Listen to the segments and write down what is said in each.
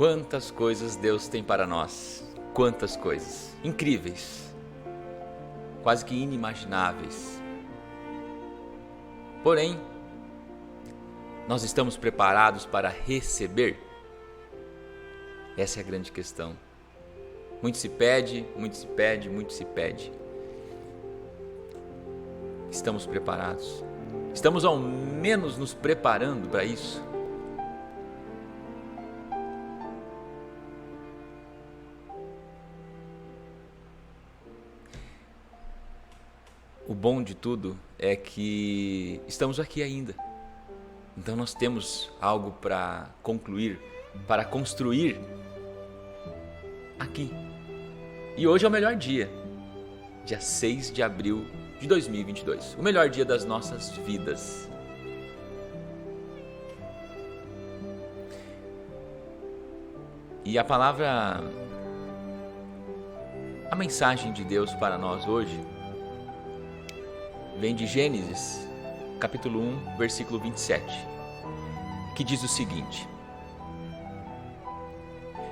Quantas coisas Deus tem para nós, quantas coisas incríveis, quase que inimagináveis. Porém, nós estamos preparados para receber? Essa é a grande questão. Muito se pede, muito se pede, muito se pede. Estamos preparados? Estamos ao menos nos preparando para isso? O bom de tudo é que estamos aqui ainda. Então nós temos algo para concluir, para construir aqui. E hoje é o melhor dia, dia 6 de abril de 2022. O melhor dia das nossas vidas. E a mensagem de Deus para nós hoje vem de Gênesis, capítulo 1, versículo 27, que diz o seguinte: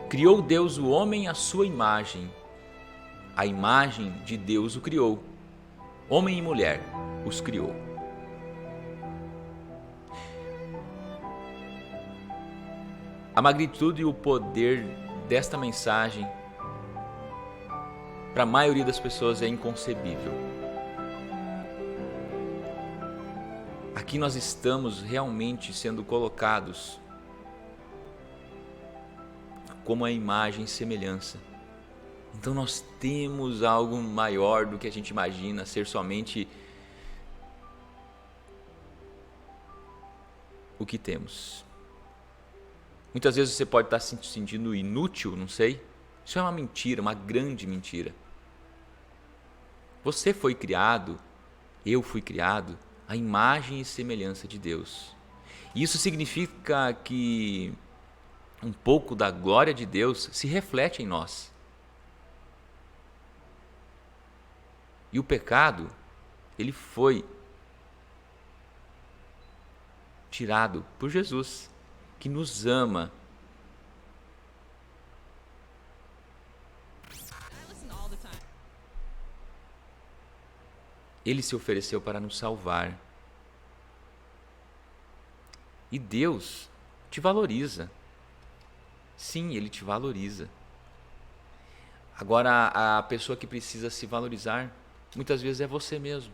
Criou Deus o homem à sua imagem, a imagem de Deus o criou, homem e mulher os criou. A magnitude e o poder desta mensagem para a maioria das pessoas é inconcebível. Aqui nós estamos realmente sendo colocados como a imagem e semelhança. Então nós temos algo maior do que a gente imagina ser somente o que temos. Muitas vezes você pode estar se sentindo inútil, não sei. Isso é uma mentira, uma grande mentira. Você foi criado, eu fui criado, a imagem e semelhança de Deus. Isso significa que um pouco da glória de Deus se reflete em nós. E o pecado, ele foi tirado por Jesus, que nos ama. Ele se ofereceu para nos salvar. E Deus te valoriza. Sim, Ele te valoriza. Agora, a pessoa que precisa se valorizar, muitas vezes é você mesmo.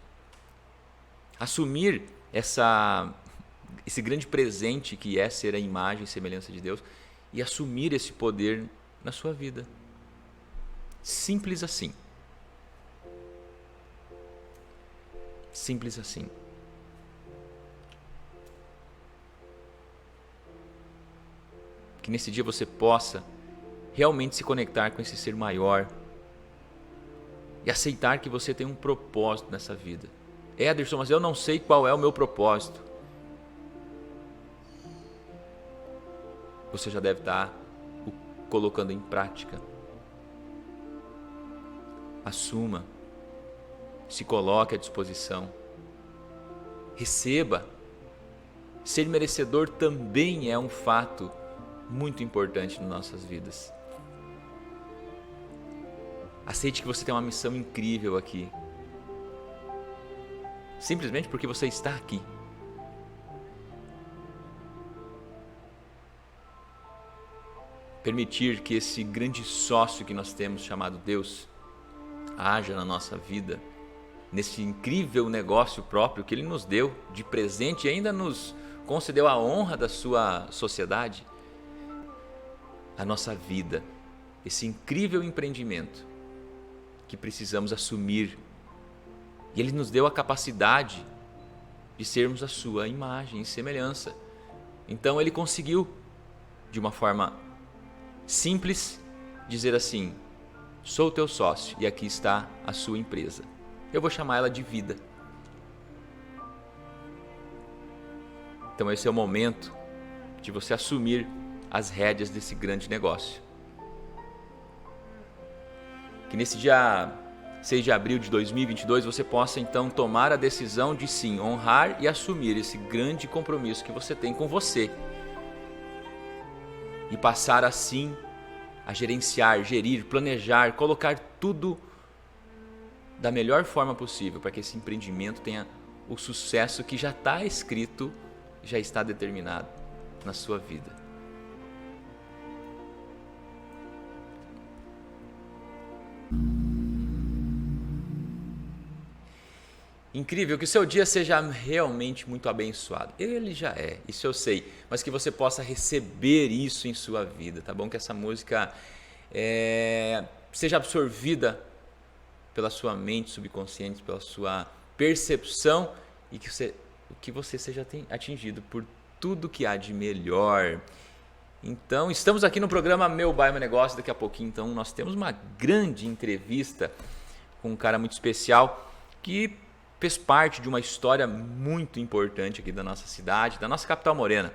Assumir esse grande presente que é ser a imagem e semelhança de Deus e assumir esse poder na sua vida. Simples assim. Simples assim. Que nesse dia você possa realmente se conectar com esse ser maior e aceitar que você tem um propósito nessa vida. Ederson, mas eu não sei qual é o meu propósito. Você já deve estar o colocando em prática. Assuma. Se coloque à disposição. Receba. Ser merecedor também é um fato muito importante nas nossas vidas. Aceite que você tem uma missão incrível aqui. Simplesmente porque você está aqui. Permitir que esse grande sócio que nós temos chamado Deus haja na nossa vida, nesse incrível negócio próprio que Ele nos deu de presente e ainda nos concedeu a honra da sua sociedade, a nossa vida, esse incrível empreendimento que precisamos assumir. E Ele nos deu a capacidade de sermos a sua imagem e semelhança. Então Ele conseguiu, de uma forma simples, dizer assim: sou teu sócio e aqui está a sua empresa. Eu vou chamar ela de vida. Então esse é o momento de você assumir as rédeas desse grande negócio. Que nesse dia 6 de abril de 2022 você possa então tomar a decisão de sim, honrar e assumir esse grande compromisso que você tem com você. e passar assim a gerenciar, gerir, planejar, colocar tudo da melhor forma possível para que esse empreendimento tenha o sucesso que já está escrito, já está determinado na sua vida. Incrível, que o seu dia seja realmente muito abençoado. Ele já é, isso eu sei. Mas que você possa receber isso em sua vida, tá bom? Que essa música seja absorvida pela sua mente subconsciente, pela sua percepção e que você seja atingido por tudo que há de melhor. Então, estamos aqui no programa Meu Bairro Meu Negócio. Daqui a pouquinho, então, nós temos uma grande entrevista com um cara muito especial que fez parte de uma história muito importante aqui da nossa cidade, da nossa capital morena,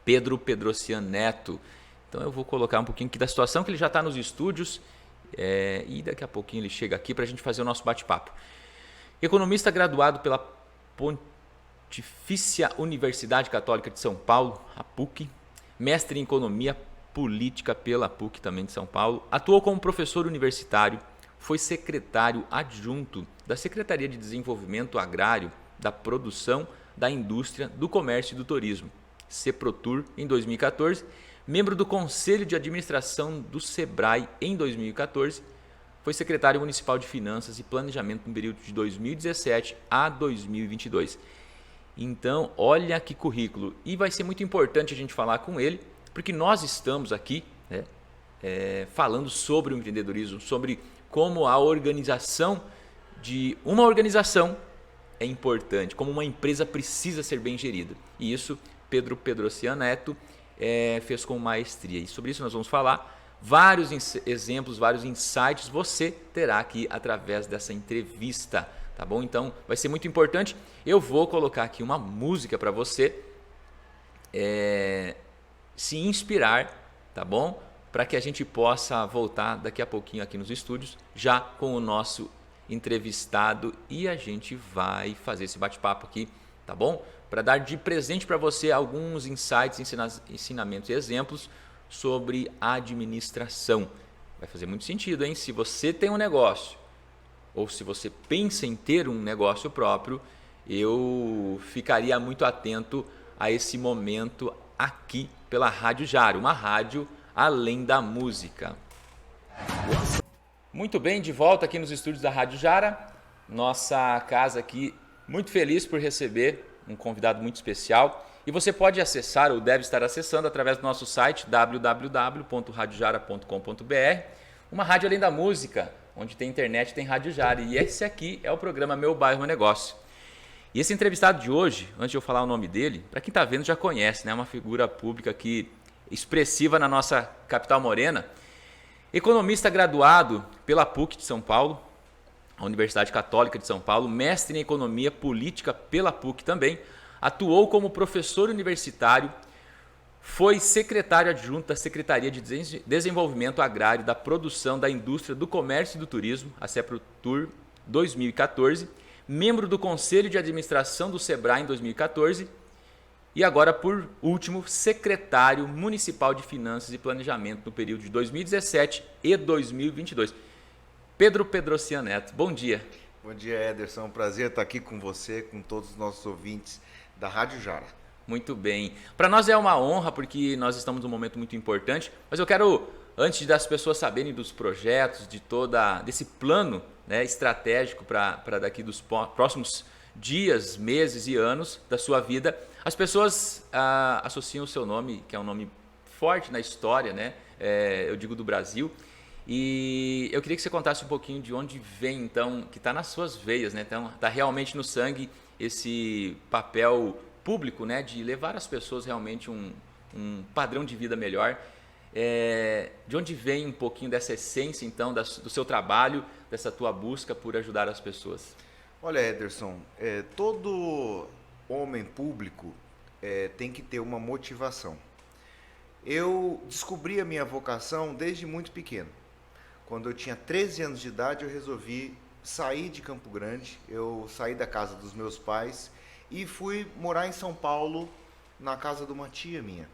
Pedro Pedrocian Neto. Então eu vou colocar um pouquinho aqui da situação, que ele já está nos estúdios e daqui a pouquinho ele chega aqui para a gente fazer o nosso bate-papo. Economista graduado pela Pontifícia Universidade Católica de São Paulo, a PUC, mestre em Economia Política pela PUC também de São Paulo, atuou como professor universitário, foi secretário adjunto da Secretaria de Desenvolvimento Agrário, da Produção, da Indústria, do Comércio e do Turismo, CEPROTUR, em 2014, membro do Conselho de Administração do SEBRAE em 2014, foi secretário municipal de Finanças e Planejamento no período de 2017 a 2022. Então, olha que currículo. E vai ser muito importante a gente falar com ele, porque nós estamos aqui falando sobre o empreendedorismo, sobre como a organização de uma organização é importante, como uma empresa precisa ser bem gerida. E isso Pedro Pedrocian Neto fez com maestria. E sobre isso nós vamos falar. Vários exemplos, vários insights você terá aqui através dessa entrevista, tá bom? Então vai ser muito importante. Eu vou colocar aqui uma música para você se inspirar, tá bom? Para que a gente possa voltar daqui a pouquinho aqui nos estúdios, já com o nosso entrevistado, e a gente vai fazer esse bate-papo aqui, tá bom? Para dar de presente para você alguns insights, ensinamentos e exemplos sobre administração. Vai fazer muito sentido, hein? Se você tem um negócio, ou se você pensa em ter um negócio próprio, eu ficaria muito atento a esse momento aqui pela Rádio Jara, uma rádio além da música. Muito bem, de volta aqui nos estúdios da Rádio Jara, nossa casa aqui, muito feliz por receber um convidado muito especial. E você pode acessar, ou deve estar acessando, através do nosso site www.radiojara.com.br, uma rádio além da música, onde tem internet, tem Rádio Jara. E esse aqui é o programa Meu Bairro Meu Negócio. E esse entrevistado de hoje, antes de eu falar o nome dele, para quem está vendo já conhece, né? Uma figura pública que expressiva na nossa capital morena, economista graduado pela PUC de São Paulo, a Universidade Católica de São Paulo, mestre em Economia Política pela PUC também, atuou como professor universitário, foi secretário adjunto da Secretaria de Desenvolvimento Agrário, da Produção, da Indústria, do Comércio e do Turismo, a CEPROTUR 2014, membro do Conselho de Administração do SEBRAE em 2014, e agora, por último, secretário municipal de Finanças e Planejamento no período de 2017 e 2022. Pedro Pedrocian Neto, bom dia. Bom dia, Ederson. É um prazer estar aqui com você, com todos os nossos ouvintes da Rádio Jara. Muito bem. Para nós é uma honra, porque nós estamos num momento muito importante, mas eu quero, antes das pessoas saberem dos projetos, desse plano, né, estratégico para daqui dos próximos dias, meses e anos da sua vida, as pessoas associam o seu nome, que é um nome forte na história, né? Eu digo do Brasil, e eu queria que você contasse um pouquinho de onde vem, então, que está nas suas veias, né? Então, está realmente no sangue esse papel público, né? De levar as pessoas realmente um padrão de vida melhor. De onde vem um pouquinho dessa essência, então, do seu trabalho, dessa tua busca por ajudar as pessoas? Olha, Ederson, todo homem público tem que ter uma motivação. Eu descobri a minha vocação desde muito pequeno. Quando eu tinha 13 anos de idade, eu resolvi sair de Campo Grande, eu saí da casa dos meus pais e fui morar em São Paulo, na casa de uma tia minha.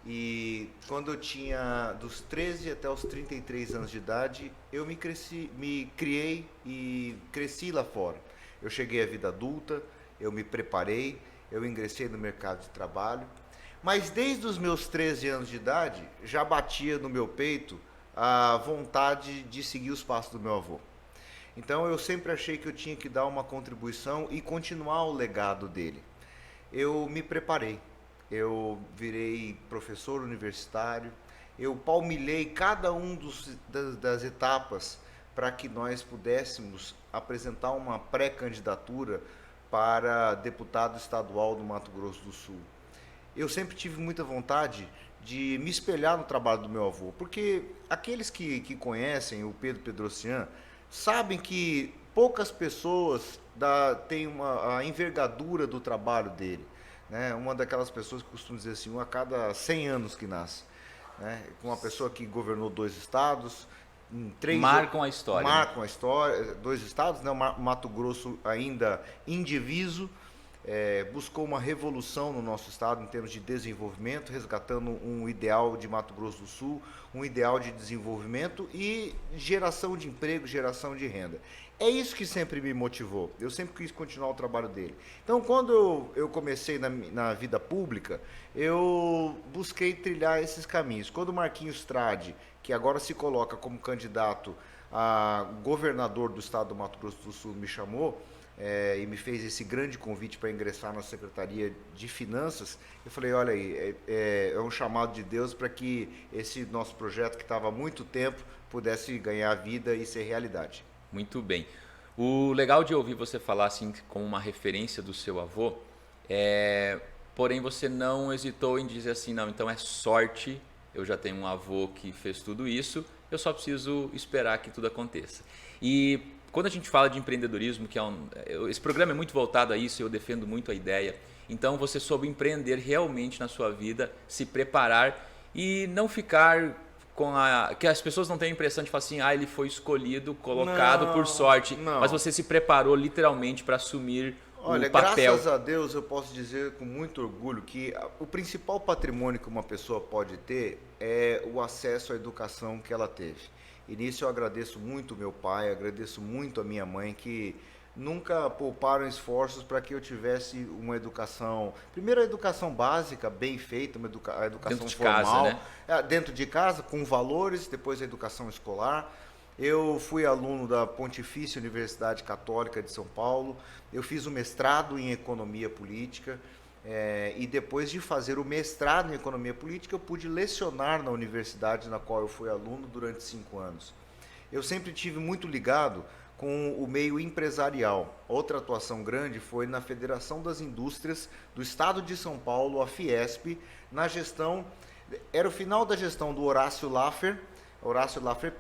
E quando eu tinha dos 13 até os 33 anos de idade, eu me criei e cresci lá fora. Eu cheguei à vida adulta, eu me preparei, eu ingressei no mercado de trabalho, mas desde os meus 13 anos de idade já batia no meu peito a vontade de seguir os passos do meu avô. Então eu sempre achei que eu tinha que dar uma contribuição e continuar o legado dele. Eu me preparei, eu virei professor universitário, eu palmilhei cada um das etapas para que nós pudéssemos apresentar uma pré-candidatura para deputado estadual do Mato Grosso do Sul. Eu sempre tive muita vontade de me espelhar no trabalho do meu avô, porque aqueles que conhecem o Pedro Pedrocian sabem que poucas pessoas têm a envergadura do trabalho dele. Né? Uma daquelas pessoas que costuma dizer assim, um a cada 100 anos que nasce. Né? Uma pessoa que governou 2 estados, Marcam a história. Marcam a história, 2 estados, né? O Mato Grosso ainda indiviso, buscou uma revolução no nosso estado em termos de desenvolvimento, resgatando um ideal de Mato Grosso do Sul, um ideal de desenvolvimento e geração de emprego, geração de renda. É isso que sempre me motivou. Eu sempre quis continuar o trabalho dele. Então, quando eu comecei na vida pública, eu busquei trilhar esses caminhos. Quando o Marquinhos Trade, que agora se coloca como candidato a governador do estado do Mato Grosso do Sul, me chamou, e me fez esse grande convite para ingressar na Secretaria de Finanças, eu falei, olha aí, é um chamado de Deus para que esse nosso projeto, que estava há muito tempo, pudesse ganhar vida e ser realidade. Muito bem. O legal de ouvir você falar assim como uma referência do seu avô, porém você não hesitou em dizer assim, não, então é sorte, eu já tenho um avô que fez tudo isso, eu só preciso esperar que tudo aconteça. E quando a gente fala de empreendedorismo, esse programa é muito voltado a isso, eu defendo muito a ideia. Então você soube empreender realmente na sua vida, se preparar e não ficar que as pessoas não tenham a impressão de falar assim, ele foi escolhido, colocado por sorte, não. Mas você se preparou literalmente para assumir Olha, o papel. graças a Deus eu posso dizer com muito orgulho que o principal patrimônio que uma pessoa pode ter é o acesso à educação que ela teve. E nisso eu agradeço muito meu pai, agradeço muito a minha mãe, que nunca pouparam esforços para que eu tivesse uma educação, primeiro a educação básica, bem feita, a educação dentro de formal, casa, né? Dentro de casa, com valores, depois a educação escolar. Eu fui aluno da Pontifícia Universidade Católica de São Paulo, eu fiz o mestrado em Economia Política, e depois de fazer o mestrado em Economia Política, eu pude lecionar na universidade na qual eu fui aluno durante 5 anos. Eu sempre tive muito ligado com o meio empresarial. Outra atuação grande foi na Federação das Indústrias do Estado de São Paulo, a Fiesp, na gestão, era o final da gestão do Horácio Laffer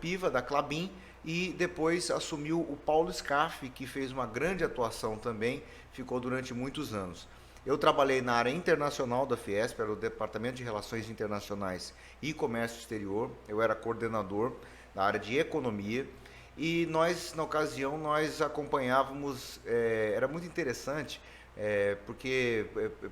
Piva, da Klabin, e depois assumiu o Paulo Scaff, que fez uma grande atuação também, ficou durante muitos anos. Eu trabalhei na área internacional da Fiesp, era o Departamento de Relações Internacionais e Comércio Exterior, eu era coordenador da área de Economia, e nós, na ocasião, nós acompanhávamos, era muito interessante, porque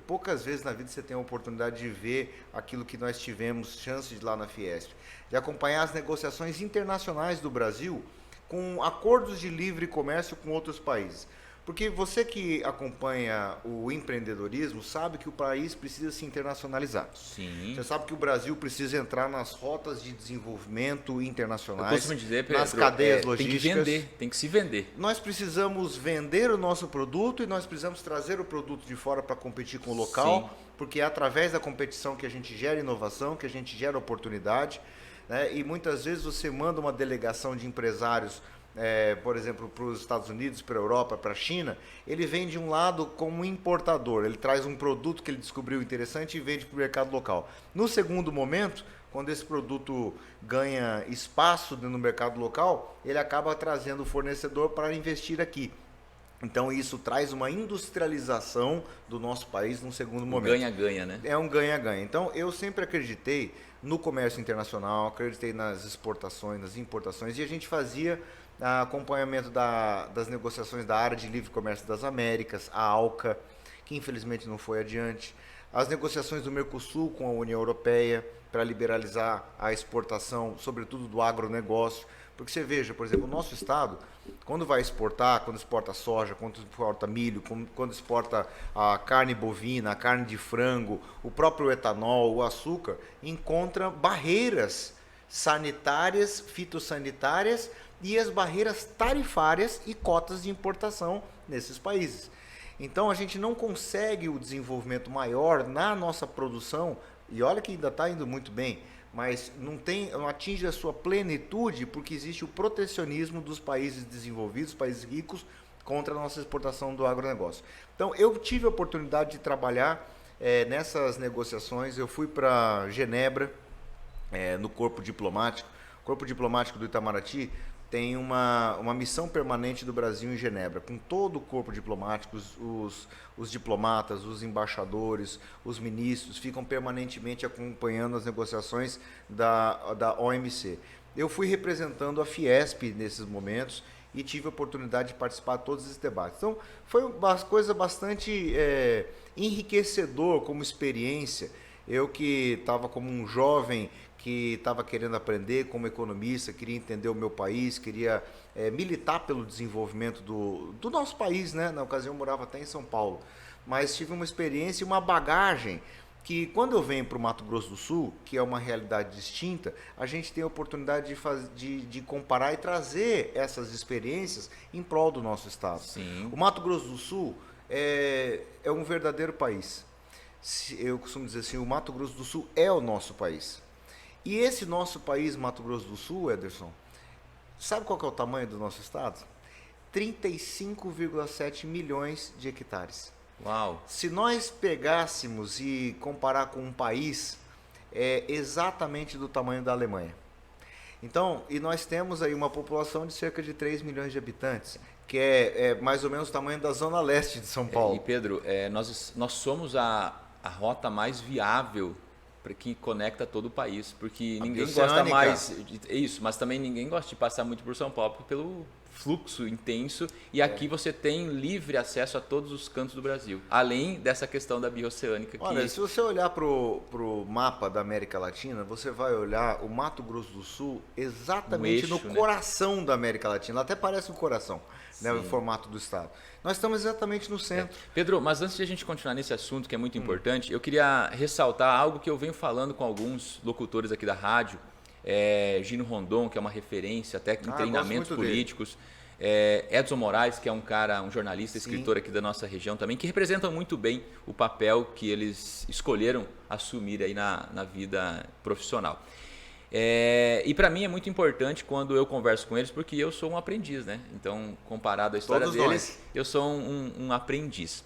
poucas vezes na vida você tem a oportunidade de ver aquilo que nós tivemos chance de lá na Fiesp, de acompanhar as negociações internacionais do Brasil com acordos de livre comércio com outros países. Porque você que acompanha o empreendedorismo sabe que o país precisa se internacionalizar. Sim. Você sabe que o Brasil precisa entrar nas rotas de desenvolvimento internacionais, eu costumo dizer, Pedro, nas cadeias logísticas. Tem que vender, tem que se vender. Nós precisamos vender o nosso produto e nós precisamos trazer o produto de fora para competir com o local, sim, porque é através da competição que a gente gera inovação, que a gente gera oportunidade, né? E muitas vezes você manda uma delegação de empresários, por exemplo, para os Estados Unidos, para a Europa, para a China, ele vem de um lado como importador, ele traz um produto que ele descobriu interessante e vende para o mercado local. No segundo momento, quando esse produto ganha espaço no mercado local, ele acaba trazendo o fornecedor para investir aqui. Então isso traz uma industrialização do nosso país num segundo momento. Ganha-ganha, né? É um ganha-ganha. Então eu sempre acreditei no comércio internacional, acreditei nas exportações, nas importações, e a gente fazia acompanhamento das negociações da área de livre comércio das Américas, a ALCA, que infelizmente não foi adiante, as negociações do Mercosul com a União Europeia para liberalizar a exportação, sobretudo do agronegócio. Porque você veja, por exemplo, o nosso estado, quando vai exportar, quando exporta soja, quando exporta milho, quando exporta a carne bovina, a carne de frango, o próprio etanol, o açúcar, encontra barreiras sanitárias, fitossanitárias e as barreiras tarifárias e cotas de importação nesses países. Então a gente não consegue o desenvolvimento maior na nossa produção, e olha que ainda está indo muito bem, mas não atinge a sua plenitude porque existe o protecionismo dos países desenvolvidos, países ricos, contra a nossa exportação do agronegócio. Então eu tive a oportunidade de trabalhar nessas negociações. Eu fui para Genebra, no corpo diplomático. O corpo diplomático do Itamaraty tem uma missão permanente do Brasil em Genebra, com todo o corpo diplomático, os diplomatas, os embaixadores, os ministros, ficam permanentemente acompanhando as negociações da OMC. Eu fui representando a Fiesp nesses momentos e tive a oportunidade de participar de todos esses debates. Então, foi uma coisa bastante enriquecedor como experiência. Eu que estava como um jovem que estava querendo aprender como economista, queria entender o meu país, queria militar pelo desenvolvimento do nosso país, né? Na ocasião eu morava até em São Paulo, mas tive uma experiência e uma bagagem que quando eu venho para o Mato Grosso do Sul, que é uma realidade distinta, a gente tem a oportunidade de comparar e trazer essas experiências em prol do nosso estado. Sim. O Mato Grosso do Sul é um verdadeiro país. Eu costumo dizer assim, o Mato Grosso do Sul é o nosso país. E esse nosso país, Mato Grosso do Sul, Ederson, sabe qual que é o tamanho do nosso estado? 35,7 milhões de hectares. Uau! Se nós pegássemos e comparar com um país, exatamente do tamanho da Alemanha. Então, e nós temos aí uma população de cerca de 3 milhões de habitantes, que é mais ou menos o tamanho da zona leste de São Paulo. E Pedro, nós somos a rota mais viável que conecta todo o país, porque ninguém gosta mais isso, mas também ninguém gosta de passar muito por São Paulo pelo fluxo intenso, e aqui você tem livre acesso a todos os cantos do Brasil, além dessa questão da bioceânica. Olha, se você olhar pro mapa da América Latina, você vai olhar o Mato Grosso do Sul exatamente no coração da América Latina. Até parece um coração, né, o formato do estado. Nós estamos exatamente no centro. Pedro, mas antes de a gente continuar nesse assunto, que é muito importante, eu queria ressaltar algo que eu venho falando com alguns locutores aqui da rádio, Gino Rondon, que é uma referência até em treinamentos políticos, Edson Moraes, que é um jornalista, escritor aqui da nossa região também, que representam muito bem o papel que eles escolheram assumir aí na vida profissional. E para mim é muito importante quando eu converso com eles, porque eu sou um aprendiz, né? Então, comparado à história deles, eu sou um aprendiz.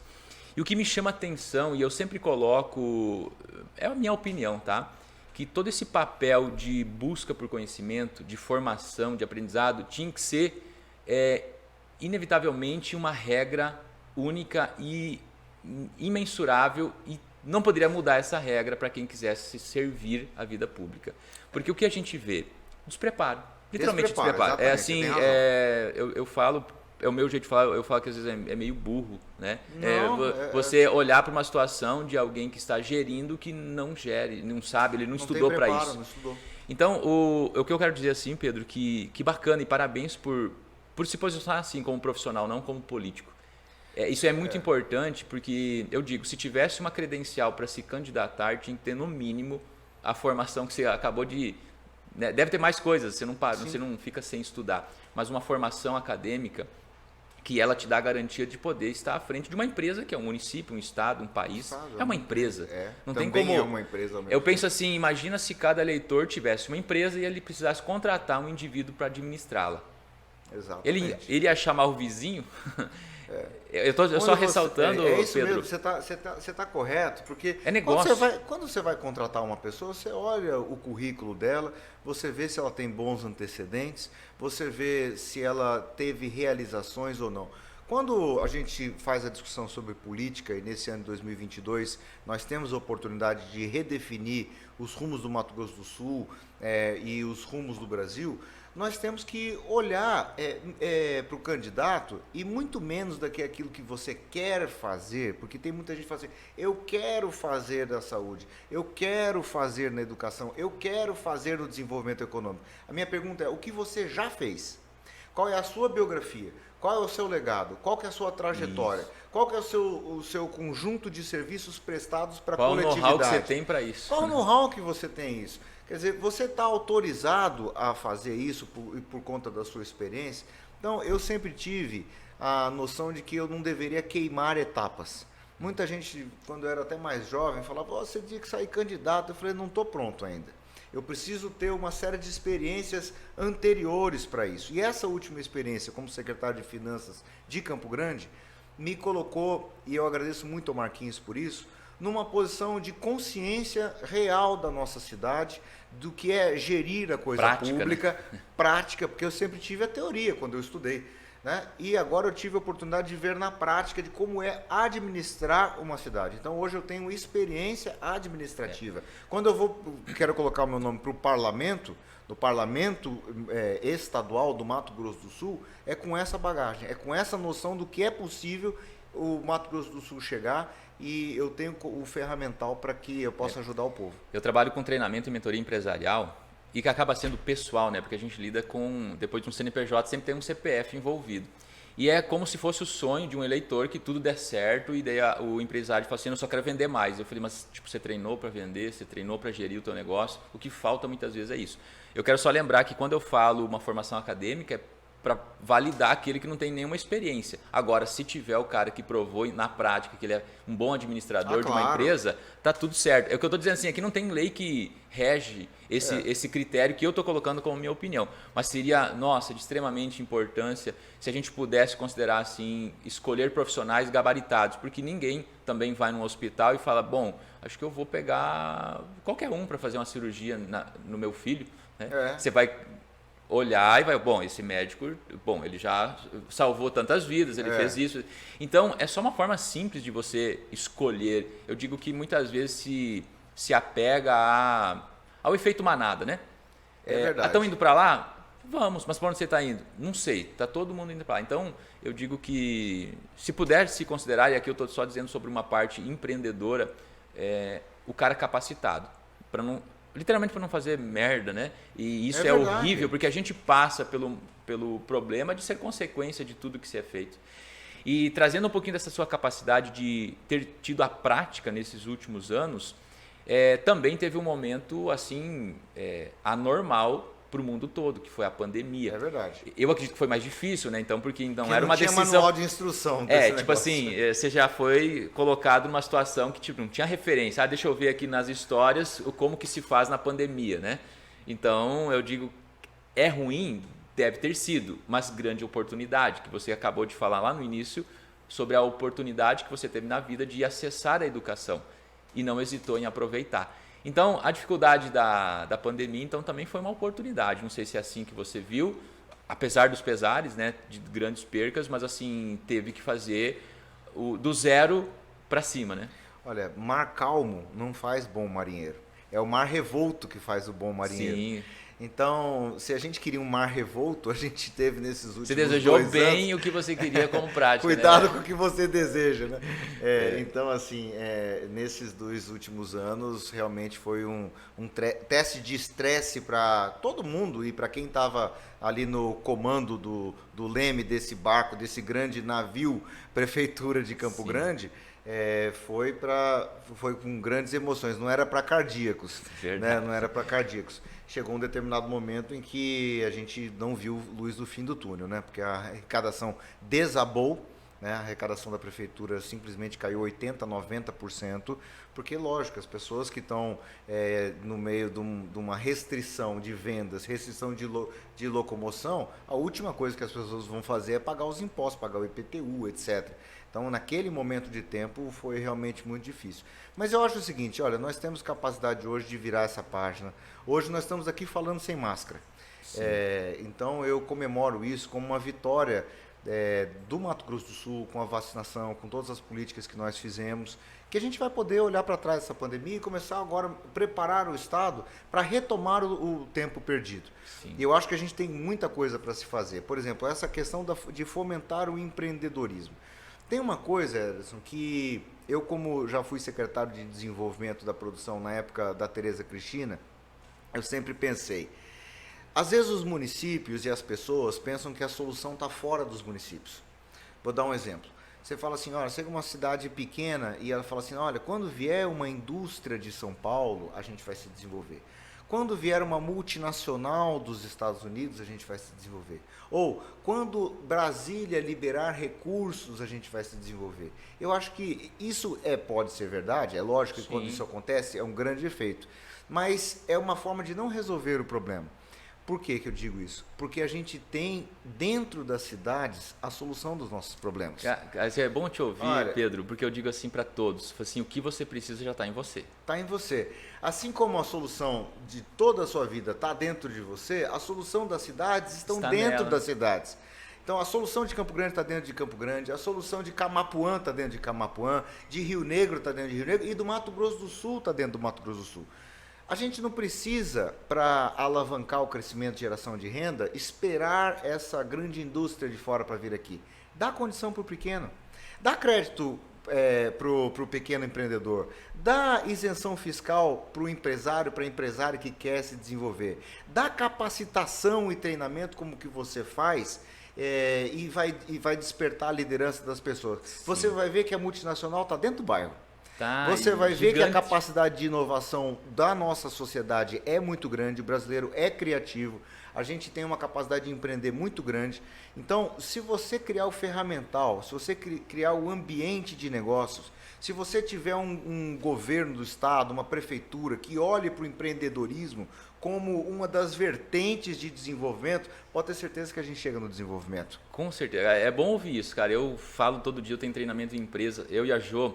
E o que me chama atenção, e eu sempre coloco, é a minha opinião, tá? Que todo esse papel de busca por conhecimento, de formação, de aprendizado, tinha que ser inevitavelmente uma regra única e imensurável, e não poderia mudar essa regra para quem quisesse servir a vida pública. Porque o que a gente vê? Despreparo. Literalmente despreparo. Eu falo, é o meu jeito de falar, eu falo que às vezes é meio burro, né? Você olhar para uma situação de alguém que está gerindo que não gere, não sabe, ele não estudou para isso. Não estudou. Então, o que eu quero dizer assim, Pedro, que bacana e parabéns por se posicionar assim como profissional, não como político. Isso é muito importante, porque eu digo, se tivesse uma credencial para se candidatar, tinha que ter no mínimo a formação que você acabou de... Né? Deve ter mais coisas, você não fica sem estudar, mas uma formação acadêmica que ela te dá a garantia de poder estar à frente de uma empresa, que é um município, um estado, um país. É uma empresa. Não tem como... é uma empresa. Eu penso assim, imagina se cada eleitor tivesse uma empresa e ele precisasse contratar um indivíduo para administrá-la. Exatamente. Ele ia chamar o vizinho... Eu só ressaltando, é isso Pedro. Mesmo, você tá correto, porque é negócio. Quando você vai contratar uma pessoa, você olha o currículo dela, você vê se ela tem bons antecedentes, você vê se ela teve realizações ou não. Quando a gente faz a discussão sobre política, e nesse ano de 2022 nós temos a oportunidade de redefinir os rumos do Mato Grosso do Sul e os rumos do Brasil, nós temos que olhar para o candidato e muito menos daquilo que você quer fazer, porque tem muita gente que fala assim, eu quero fazer na saúde, eu quero fazer na educação, eu quero fazer no desenvolvimento econômico. A minha pergunta é, o que você já fez? Qual é a sua biografia? Qual é o seu legado? Qual que é a sua trajetória? Isso. Qual que é o seu conjunto de serviços prestados para a coletividade? Qual o know-how que você tem para isso? Qual o know-how que você tem isso? Quer dizer, você está autorizado a fazer isso por conta da sua experiência? Então, eu sempre tive a noção de que eu não deveria queimar etapas. Muita gente, quando eu era até mais jovem, falava, você tinha que sair candidato. Eu falei, não estou pronto ainda. Eu preciso ter uma série de experiências anteriores para isso. E essa última experiência como secretário de Finanças de Campo Grande me colocou, e eu agradeço muito ao Marquinhos por isso, numa posição de consciência real da nossa cidade, do que é gerir a coisa prática, pública, né? Prática, porque eu sempre tive a teoria quando eu estudei, né? E agora eu tive a oportunidade de ver na prática de como é administrar uma cidade. Então hoje eu tenho experiência administrativa. Quando eu quero colocar o meu nome para o parlamento, no parlamento estadual do Mato Grosso do Sul, é com essa bagagem, é com essa noção do que é possível o Mato Grosso do Sul chegar, e eu tenho o ferramental para que eu possa ajudar o povo. Eu trabalho com treinamento e mentoria empresarial, e que acaba sendo pessoal, né? Porque a gente lida com, depois de um CNPJ, sempre tem um CPF envolvido. E é como se fosse o sonho de um eleitor que tudo der certo, e daí o empresário fala assim, eu só quero vender mais. Eu falei, mas tipo, você treinou para vender, você treinou para gerir o teu negócio, o que falta muitas vezes é isso. Eu quero só lembrar que quando eu falo uma formação acadêmica, é para validar aquele que não tem nenhuma experiência. Agora, se tiver o cara que provou na prática que ele é um bom administrador de uma empresa, tá tudo certo. É o que eu estou dizendo assim, aqui não tem lei que rege esse critério que eu estou colocando como minha opinião. Mas seria, nossa, de extremamente importância se a gente pudesse considerar assim, escolher profissionais gabaritados, porque ninguém também vai num hospital e fala, bom, acho que eu vou pegar qualquer um para fazer uma cirurgia no meu filho. Né? Você vai olhar e vai, bom, esse médico, bom, ele já salvou tantas vidas, ele fez isso. Então, é só uma forma simples de você escolher. Eu digo que muitas vezes se apega ao efeito manada, né? É verdade. Estão indo para lá? Vamos, mas para onde você está indo? Não sei, está todo mundo indo para lá. Então, eu digo que se puder se considerar, e aqui eu estou só dizendo sobre uma parte empreendedora, o cara capacitado, para não... literalmente para não fazer merda, né? E isso é horrível, porque a gente passa pelo problema de ser consequência de tudo que se é feito. E trazendo um pouquinho dessa sua capacidade de ter tido a prática nesses últimos anos, também teve um momento assim anormal para o mundo todo, que foi a pandemia. É verdade. Eu acredito que foi mais difícil, né? Então, porque não era uma decisão... Não tinha manual de instrução desse tipo negócio. Assim, você já foi colocado numa situação que tipo, não tinha referência. Deixa eu ver aqui nas histórias como que se faz na pandemia, né? Então, eu digo, é ruim? Deve ter sido, mas grande oportunidade, que você acabou de falar lá no início, sobre a oportunidade que você teve na vida de acessar a educação e não hesitou em aproveitar. Então, a dificuldade da pandemia então, também foi uma oportunidade. Não sei se é assim que você viu, apesar dos pesares, né, de grandes percas, mas assim, teve que fazer do zero para cima, né? Olha, mar calmo não faz bom marinheiro. É o mar revolto que faz o bom marinheiro. Sim. Então, se a gente queria um mar revolto, a gente teve nesses últimos 2 anos. Você desejou bem o que você queria como prática. Cuidado com o que você deseja, né? Então, assim, nesses 2 últimos anos, realmente foi um teste de estresse para todo mundo e para quem estava ali no comando do leme desse barco, desse grande navio, Prefeitura de Campo Grande. Foi com grandes emoções, não era para cardíacos, né? Não era para cardíacos. Chegou um determinado momento em que a gente não viu luz do fim do túnel, né? Porque a arrecadação desabou, né? A arrecadação da prefeitura simplesmente caiu 80%, 90%, porque, lógico, as pessoas que estão no meio de uma restrição de vendas, restrição de locomoção, a última coisa que as pessoas vão fazer é pagar os impostos, pagar o IPTU, etc. Então, naquele momento de tempo, foi realmente muito difícil. Mas eu acho o seguinte, olha, nós temos capacidade hoje de virar essa página. Hoje nós estamos aqui falando sem máscara. Então, eu comemoro isso como uma vitória do Mato Grosso do Sul, com a vacinação, com todas as políticas que nós fizemos, que a gente vai poder olhar para trás dessa pandemia e começar agora a preparar o Estado para retomar o tempo perdido. Sim. E eu acho que a gente tem muita coisa para se fazer. Por exemplo, essa questão de fomentar o empreendedorismo. Tem uma coisa, Ederson, que eu, como já fui secretário de desenvolvimento da produção na época da Tereza Cristina, eu sempre pensei, às vezes os municípios e as pessoas pensam que a solução está fora dos municípios. Vou dar um exemplo. Você fala assim, olha, chega uma cidade pequena e ela fala assim, olha, quando vier uma indústria de São Paulo, a gente vai se desenvolver. Quando vier uma multinacional dos Estados Unidos, a gente vai se desenvolver. Ou, quando Brasília liberar recursos, a gente vai se desenvolver. Eu acho que isso pode ser verdade, é lógico que quando isso acontece é um grande efeito. Mas é uma forma de não resolver o problema. Por que que eu digo isso? Porque a gente tem dentro das cidades a solução dos nossos problemas. É bom te ouvir, olha, Pedro, porque eu digo assim para todos, assim, o que você precisa já está em você. Está em você. Assim como a solução de toda a sua vida está dentro de você, a solução das cidades está dentro das cidades. Então a solução de Campo Grande está dentro de Campo Grande, a solução de Camapuã está dentro de Camapuã, de Rio Negro está dentro de Rio Negro e do Mato Grosso do Sul está dentro do Mato Grosso do Sul. A gente não precisa, para alavancar o crescimento e geração de renda, esperar essa grande indústria de fora para vir aqui. Dá condição para o pequeno, dá crédito para o pequeno empreendedor, dá isenção fiscal para o empresário, para a empresária que quer se desenvolver, dá capacitação e treinamento como que você faz e vai despertar a liderança das pessoas. Sim. Você vai ver que a multinacional está dentro do bairro. Você vai ver que a capacidade de inovação da nossa sociedade é muito grande, o brasileiro é criativo, a gente tem uma capacidade de empreender muito grande. Então, se você criar o ferramental, se você criar o ambiente de negócios, se você tiver um governo do estado, uma prefeitura que olhe para o empreendedorismo como uma das vertentes de desenvolvimento, pode ter certeza que a gente chega no desenvolvimento. Com certeza, é bom ouvir isso, cara. Eu falo todo dia, eu tenho treinamento em empresa, eu e a Jo.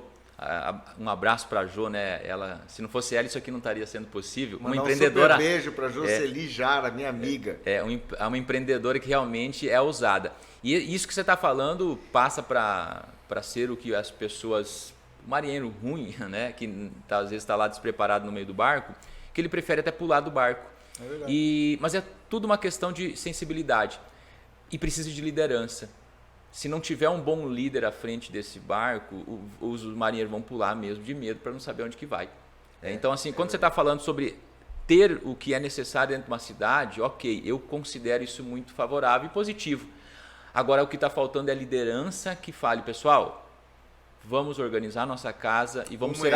Um abraço para a Jo, né? Ela, se não fosse ela, isso aqui não estaria sendo possível. Uma empreendedora. Um beijo para a Jocely Jara, minha amiga. É uma empreendedora que realmente é ousada. E isso que você está falando passa para ser o que as pessoas, o marinheiro ruim, né? Que às vezes está lá despreparado no meio do barco, que ele prefere até pular do barco. É verdade. Mas é tudo uma questão de sensibilidade e precisa de liderança. Se não tiver um bom líder à frente desse barco, os marinheiros vão pular mesmo de medo para não saber onde que vai. Então, assim, quando você está falando sobre ter o que é necessário dentro de uma cidade, ok, eu considero isso muito favorável e positivo. Agora, o que está faltando é liderança que fale, pessoal, vamos organizar nossa casa e vamos ser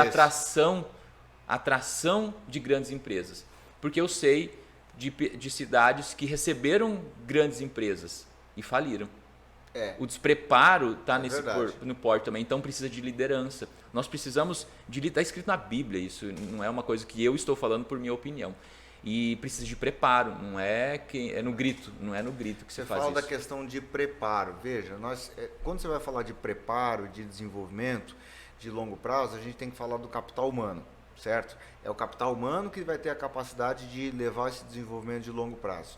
atração de grandes empresas. Porque eu sei de cidades que receberam grandes empresas e faliram. O despreparo está no porte também, então precisa de liderança. Nós precisamos está escrito na Bíblia, isso não é uma coisa que eu estou falando por minha opinião. E precisa de preparo, não é no grito, não é no grito que você faz isso. Você fala da questão de preparo. Veja, quando você vai falar de preparo, de desenvolvimento de longo prazo, a gente tem que falar do capital humano, certo? É o capital humano que vai ter a capacidade de levar esse desenvolvimento de longo prazo.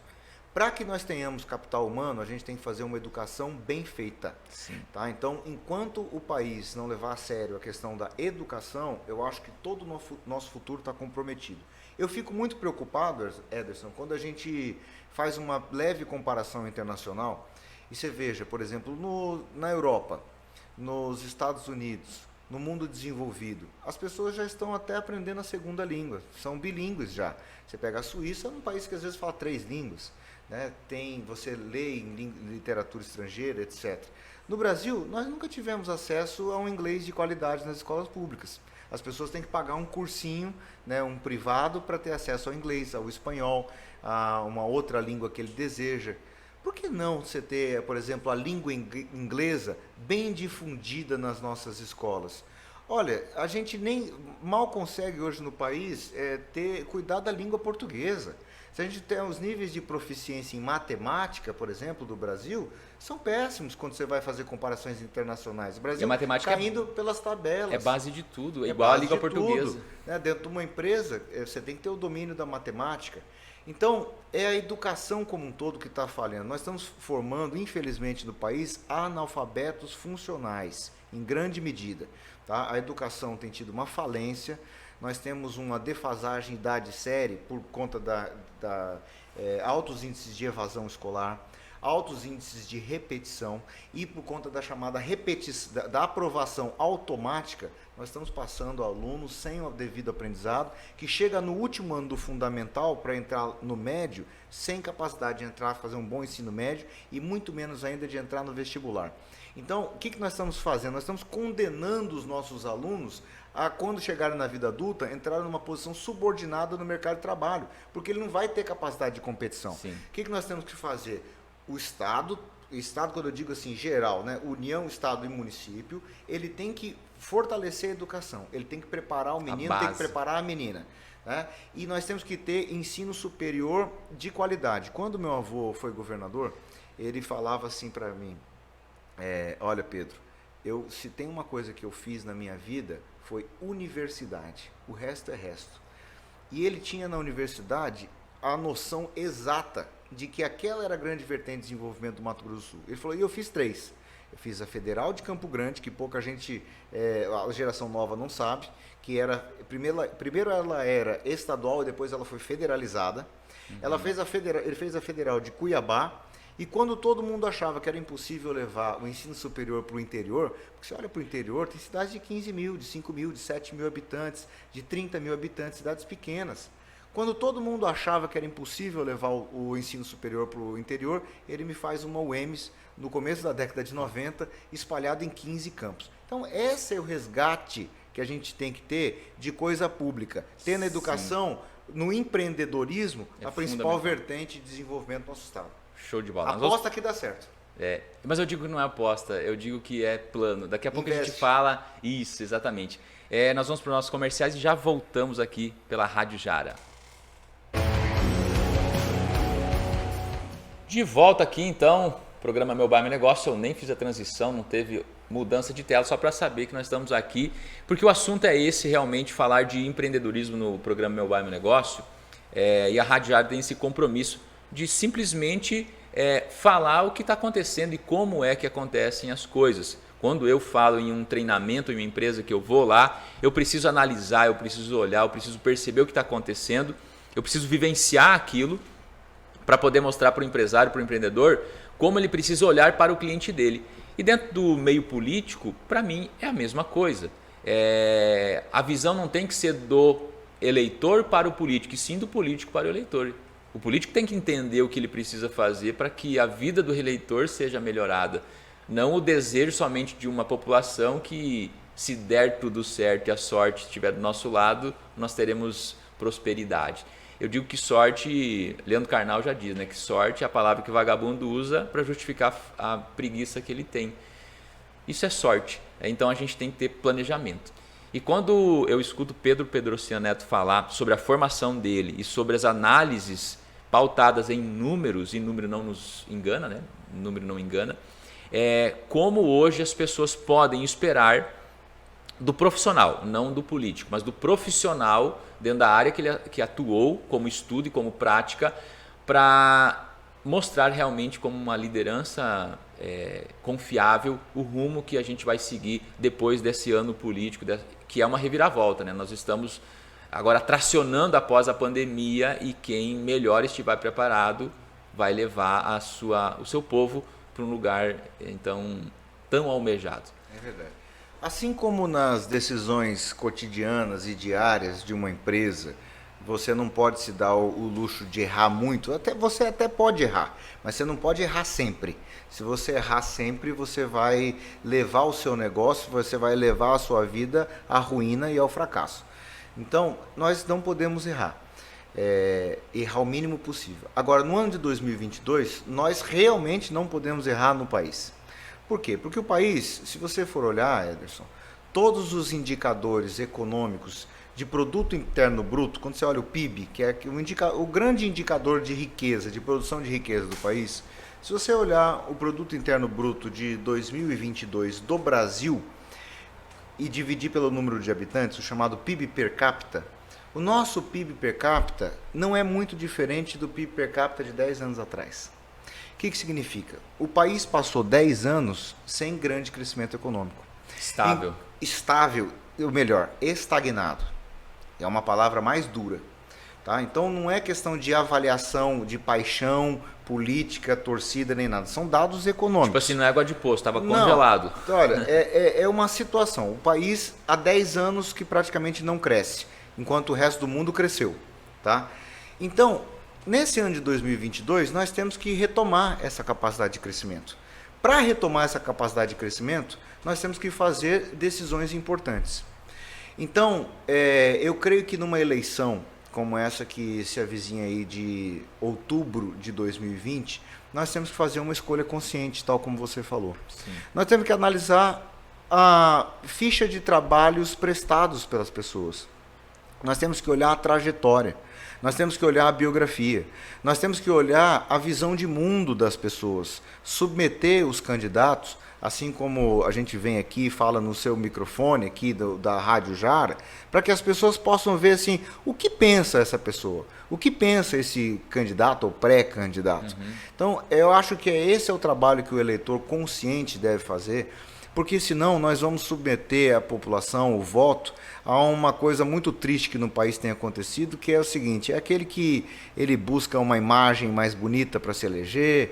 Para que nós tenhamos capital humano, a gente tem que fazer uma educação bem feita. Sim. Tá? Então, enquanto o país não levar a sério a questão da educação, eu acho que todo o nosso futuro está comprometido. Eu fico muito preocupado, Ederson, quando a gente faz uma leve comparação internacional, e você veja, por exemplo, na Europa, nos Estados Unidos, no mundo desenvolvido, as pessoas já estão até aprendendo a segunda língua, são bilíngues já. Você pega a Suíça, é um país que às vezes fala 3 línguas. Você lê em literatura estrangeira, etc. No Brasil, nós nunca tivemos acesso a um inglês de qualidade nas escolas públicas. As pessoas têm que pagar um cursinho, um privado, para ter acesso ao inglês, ao espanhol, a uma outra língua que ele deseja. Por que não você ter, por exemplo, a língua inglesa bem difundida nas nossas escolas? Olha, a gente nem mal consegue hoje no país cuidar da língua portuguesa. Se a gente tem os níveis de proficiência em matemática, por exemplo, do Brasil, são péssimos quando você vai fazer comparações internacionais. O E a Brasil matemática caindo pelas tabelas. é base de tudo, é É igual a base língua de portuguesa. tudo, né? Dentro de uma empresa, você tem que ter o domínio da matemática. Então, é a educação como um todo que está falhando. Nós estamos formando, infelizmente, no país, analfabetos funcionais, em grande medida. Tá? A educação tem tido uma falência, nós temos uma defasagem idade-série por conta altos índices de evasão escolar, altos índices de repetição e por conta da chamada repetição, da aprovação automática, nós estamos passando alunos sem o devido aprendizado, que chega no último ano do fundamental para entrar no médio, sem capacidade de entrar, fazer um bom ensino médio e muito menos ainda de entrar no vestibular. Então, o que nós estamos fazendo? Nós estamos condenando os nossos alunos a, quando chegarem na vida adulta, entrar numa posição subordinada no mercado de trabalho, porque ele não vai ter capacidade de competição. Sim. O que nós temos que fazer? O Estado, quando eu digo assim, geral, né? União, Estado e município, ele tem que fortalecer a educação, ele tem que preparar o menino, tem que preparar a menina. Né? E nós temos que ter ensino superior de qualidade. Quando meu avô foi governador, ele falava assim para mim, olha, Pedro, se tem uma coisa que eu fiz na minha vida, foi universidade, o resto é resto. E ele tinha na universidade a noção exata de que aquela era a grande vertente de desenvolvimento do Mato Grosso do Sul. Ele falou, e eu fiz 3. Eu fiz a Federal de Campo Grande, que pouca gente, a geração nova não sabe, que era, primeiro ela era estadual e depois ela foi federalizada. Uhum. Ele fez a Federal de Cuiabá, e quando todo mundo achava que era impossível levar o ensino superior para o interior, porque você olha para o interior, tem cidades de 15 mil, de 5 mil, de 7 mil habitantes, de 30 mil habitantes, cidades pequenas. Quando todo mundo achava que era impossível levar o ensino superior para o interior, ele me faz uma UEMS no começo da década de 90, espalhado em 15 campos. Então, esse é o resgate que a gente tem que ter de coisa pública. Ter na educação, no empreendedorismo, a principal vertente de desenvolvimento do nosso Estado. Show de bola. Aposta que dá certo. Mas eu digo que não é aposta, eu digo que é plano. Daqui a pouco Investe. a gente fala isso, exatamente. Nós vamos para os nossos comerciais e já voltamos aqui pela Rádio Jara. De volta aqui então, programa Meu Bairro Meu Negócio. Eu nem fiz a transição, não teve mudança de tela, só para saber que nós estamos aqui, porque o assunto é esse, realmente, falar de empreendedorismo no programa Meu Bairro Meu Negócio. E a Rádio Jara tem esse compromisso de simplesmente falar o que está acontecendo e como é que acontecem as coisas. Quando eu falo em um treinamento, em uma empresa que eu vou lá, eu preciso analisar, eu preciso olhar, eu preciso perceber o que está acontecendo, eu preciso vivenciar aquilo para poder mostrar para o empresário, para o empreendedor, como ele precisa olhar para o cliente dele. E dentro do meio político, para mim, é a mesma coisa. A visão não tem que ser do eleitor para o político, e sim do político para o eleitor. O político tem que entender o que ele precisa fazer para que a vida do eleitor seja melhorada. Não o desejo somente de uma população que, se der tudo certo e a sorte estiver do nosso lado, nós teremos prosperidade. Eu digo que sorte, Leandro Carnal já diz, né, que sorte é a palavra que o vagabundo usa para justificar a preguiça que ele tem. Isso é sorte. Então a gente tem que ter planejamento. E quando eu escuto Pedro Pedrocian Neto falar sobre a formação dele e sobre as análises pautadas em números, e número não nos engana, né? Número não engana, como hoje as pessoas podem esperar do profissional, não do político, mas do profissional dentro da área que atuou como estudo e como prática, para mostrar realmente como uma liderança confiável o rumo que a gente vai seguir depois desse ano político, que é uma reviravolta, né? Nós estamos agora tracionando após a pandemia, e quem melhor estiver preparado vai levar o seu povo para um lugar então tão almejado. É verdade. Assim como nas decisões cotidianas e diárias de uma empresa, você não pode se dar o luxo de errar muito. Você até pode errar, mas você não pode errar sempre. Se você errar sempre, você vai levar o seu negócio, você vai levar a sua vida à ruína e ao fracasso. Então, nós não podemos errar. Errar o mínimo possível. Agora, no ano de 2022, nós realmente não podemos errar no país. Por quê? Porque o país, se você for olhar, Ederson, todos os indicadores econômicos de produto interno bruto, quando você olha o PIB, que é o grande indicador de riqueza, de produção de riqueza do país, se você olhar o produto interno bruto de 2022 do Brasil e dividir pelo número de habitantes, o chamado PIB per capita, o nosso PIB per capita não é muito diferente do PIB per capita de 10 anos atrás. O que significa? O país passou 10 anos sem grande crescimento econômico. Estável. Estável, ou melhor, estagnado. É uma palavra mais dura. Tá? Então não é questão de avaliação, de paixão, política, torcida, nem nada. São dados econômicos. Tipo assim, não é água de poço, estava congelado. Então, olha, é uma situação. O país há 10 anos que praticamente não cresce, enquanto o resto do mundo cresceu. Tá? Então, nesse ano de 2022, nós temos que retomar essa capacidade de crescimento. Para retomar essa capacidade de crescimento, nós temos que fazer decisões importantes. Então, eu creio que numa eleição como essa que se avizinha aí de outubro de 2020, nós temos que fazer uma escolha consciente, tal como você falou. Sim. Nós temos que analisar a ficha de trabalhos prestados pelas pessoas. Nós temos que olhar a trajetória. Nós temos que olhar a biografia. Nós temos que olhar a visão de mundo das pessoas. Submeter os candidatos, assim como a gente vem aqui e fala no seu microfone aqui da Rádio Jara, para que as pessoas possam ver assim, o que pensa essa pessoa, o que pensa esse candidato ou pré-candidato. Então, eu acho que esse é o trabalho que o eleitor consciente deve fazer, porque senão nós vamos submeter a população, o voto, a uma coisa muito triste que no país tem acontecido, que é o seguinte, é aquele que ele busca uma imagem mais bonita para se eleger,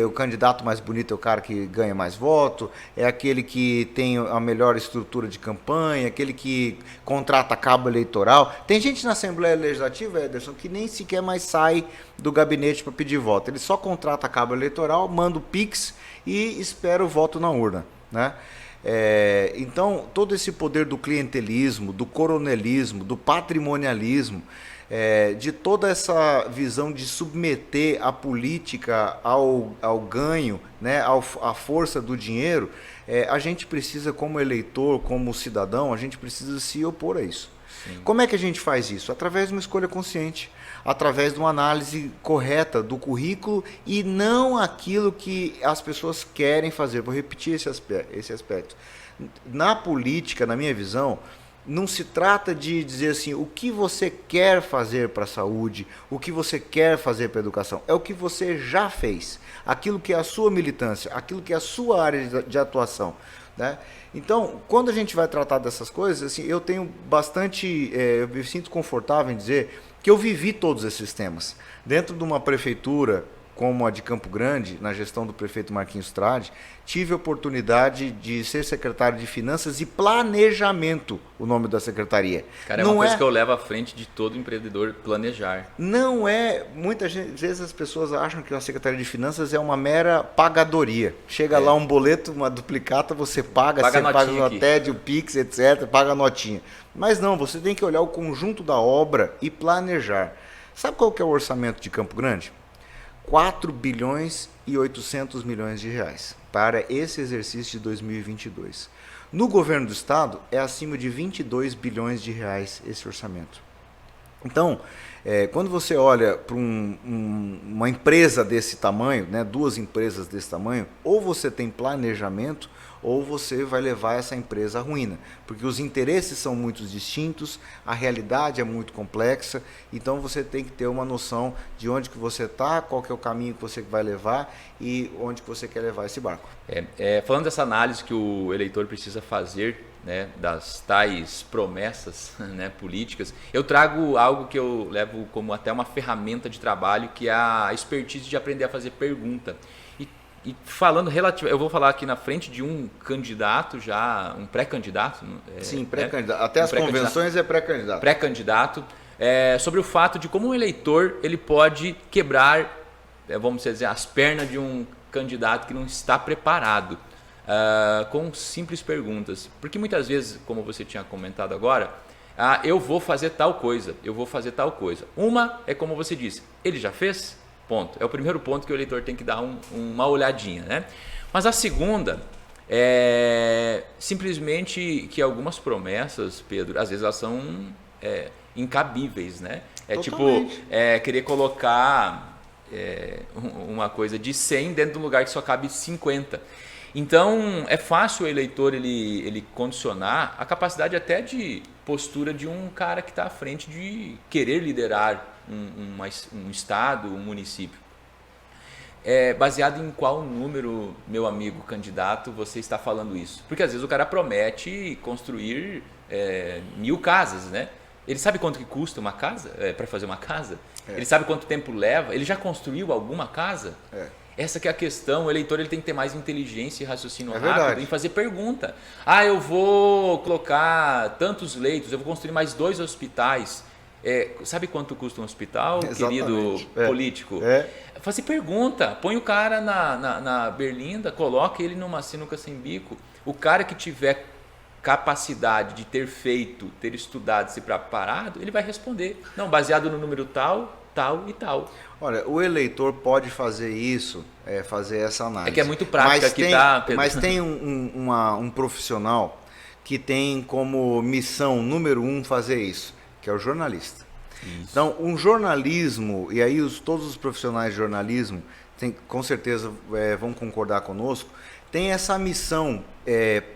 o candidato mais bonito é o cara que ganha mais voto, é aquele que tem a melhor estrutura de campanha, aquele que contrata cabo eleitoral. Tem gente na Assembleia Legislativa, Ederson, que nem sequer mais sai do gabinete para pedir voto. Ele só contrata cabo eleitoral, manda o Pix e espera o voto na urna, né? Então, todo esse poder do clientelismo, do coronelismo, do patrimonialismo, de toda essa visão de submeter a política ao ganho, né, à força do dinheiro, a gente precisa, como eleitor, como cidadão, a gente precisa se opor a isso. Sim. Como é que a gente faz isso? Através de uma escolha consciente, através de uma análise correta do currículo e não aquilo que as pessoas querem fazer. Vou repetir esse aspecto. Na política, na minha visão, não se trata de dizer assim, o que você quer fazer para a saúde, o que você quer fazer para a educação. É o que você já fez, aquilo que é a sua militância, aquilo que é a sua área de atuação, né? Então, quando a gente vai tratar dessas coisas, assim, eu tenho bastante, eu me sinto confortável em dizer que eu vivi todos esses temas. Dentro de uma prefeitura como a de Campo Grande, na gestão do prefeito Marquinhos Trade, tive a oportunidade de ser secretário de Finanças e Planejamento, o nome da secretaria. Cara, é uma coisa que eu levo à frente de todo empreendedor, planejar. Não é, muitas vezes as pessoas acham que a Secretaria de Finanças é uma mera pagadoria. Chega lá um boleto, uma duplicata, você paga, você paga no TED, o Pix, etc., paga a notinha. Mas não, você tem que olhar o conjunto da obra e planejar. Sabe qual que é o orçamento de Campo Grande? 4 bilhões e 800 milhões de reais para esse exercício de 2022. No governo do estado é acima de 22 bilhões de reais esse orçamento. Então, quando você olha para uma empresa desse tamanho, né, duas empresas desse tamanho, ou você tem planejamento ou você vai levar essa empresa à ruína, porque os interesses são muito distintos, a realidade é muito complexa, então você tem que ter uma noção de onde que você está, qual que é o caminho que você vai levar e onde que você quer levar esse barco. Falando dessa análise que o eleitor precisa fazer, né, das tais promessas, né, políticas, eu trago algo que eu levo como até uma ferramenta de trabalho, que é a expertise de aprender a fazer pergunta. E falando relativo, eu vou falar aqui na frente de um candidato já, um pré-candidato. Sim, pré-candidato. Até as convenções é pré-candidato. Pré-candidato, sobre o fato de como um eleitor ele pode quebrar, vamos dizer, as pernas de um candidato que não está preparado, com simples perguntas. Porque muitas vezes, como você tinha comentado agora, eu vou fazer tal coisa, eu vou fazer tal coisa. Uma é como você disse, ele já fez? Ponto. É o primeiro ponto que o eleitor tem que dar uma olhadinha, né? Mas a segunda É simplesmente que algumas promessas, Pedro, às vezes elas são incabíveis, né? É Totalmente. tipo, querer colocar uma coisa de 100 dentro de um lugar que só cabe 50. Então, é fácil o eleitor ele condicionar a capacidade até de postura de um cara que está à frente de querer liderar um estado, um município. Baseado em qual número, meu amigo candidato, você está falando isso? Porque às vezes o cara promete construir 1000 casas, né? Ele sabe quanto que custa uma casa, para fazer uma casa? Ele sabe quanto tempo leva? Ele já construiu alguma casa? Essa que é a questão. O eleitor ele tem que ter mais inteligência e raciocínio rápido verdade. em fazer pergunta. Ah, eu vou colocar tantos leitos, eu vou construir mais 2 hospitais. Sabe quanto custa um hospital, querido político? Fazer pergunta. Põe o cara na berlinda, coloca ele numa sinuca sem bico. O cara que tiver capacidade de ter feito, ter estudado, se preparado, ele vai responder. Não, baseado no número tal, tal e tal. Olha, o eleitor pode fazer isso, fazer essa análise. É que é muito prática aqui, tá, Pedro? Mas tem um profissional que tem como missão número 1 fazer isso, que é o jornalista. Isso. Então, um jornalismo, e aí todos os profissionais de jornalismo com certeza vão concordar conosco, tem essa missão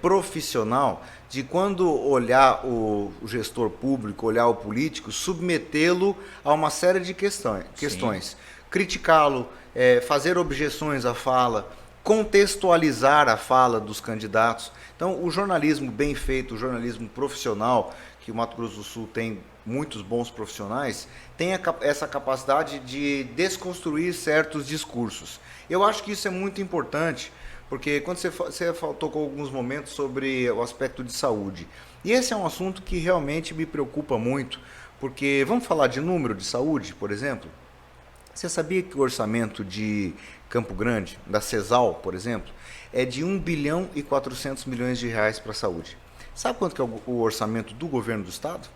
profissional de quando olhar o gestor público, olhar o político, submetê-lo a uma série de questões. Criticá-lo, fazer objeções à fala, contextualizar a fala dos candidatos. Então, o jornalismo bem feito, o jornalismo profissional, que o Mato Grosso do Sul tem muitos bons profissionais, tem essa capacidade de desconstruir certos discursos. Eu acho que isso é muito importante, porque quando você tocou alguns momentos sobre o aspecto de saúde, e esse é um assunto que realmente me preocupa muito, porque vamos falar de número de saúde, por exemplo? Você sabia que o orçamento de Campo Grande, da CESAL, por exemplo, é de 1 bilhão e 400 milhões de reais para a saúde? Sabe quanto que é o orçamento do governo do estado?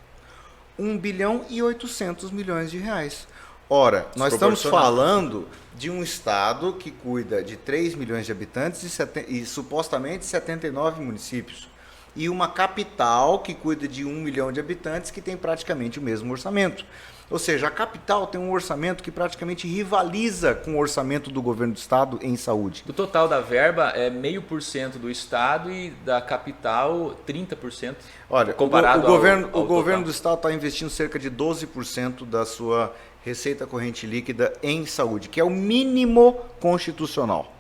1 bilhão e 800 milhões de reais. Ora, nós estamos falando de um estado que cuida de 3 milhões de habitantes e supostamente 79 municípios. E uma capital que cuida de 1 milhão de habitantes que tem praticamente o mesmo orçamento. Ou seja, a capital tem um orçamento que praticamente rivaliza com o orçamento do governo do estado em saúde. Do total da verba é 0,5% do estado e da capital 30%. Olha, comparado o governo do estado está investindo cerca de 12% da sua receita corrente líquida em saúde, que é o mínimo constitucional.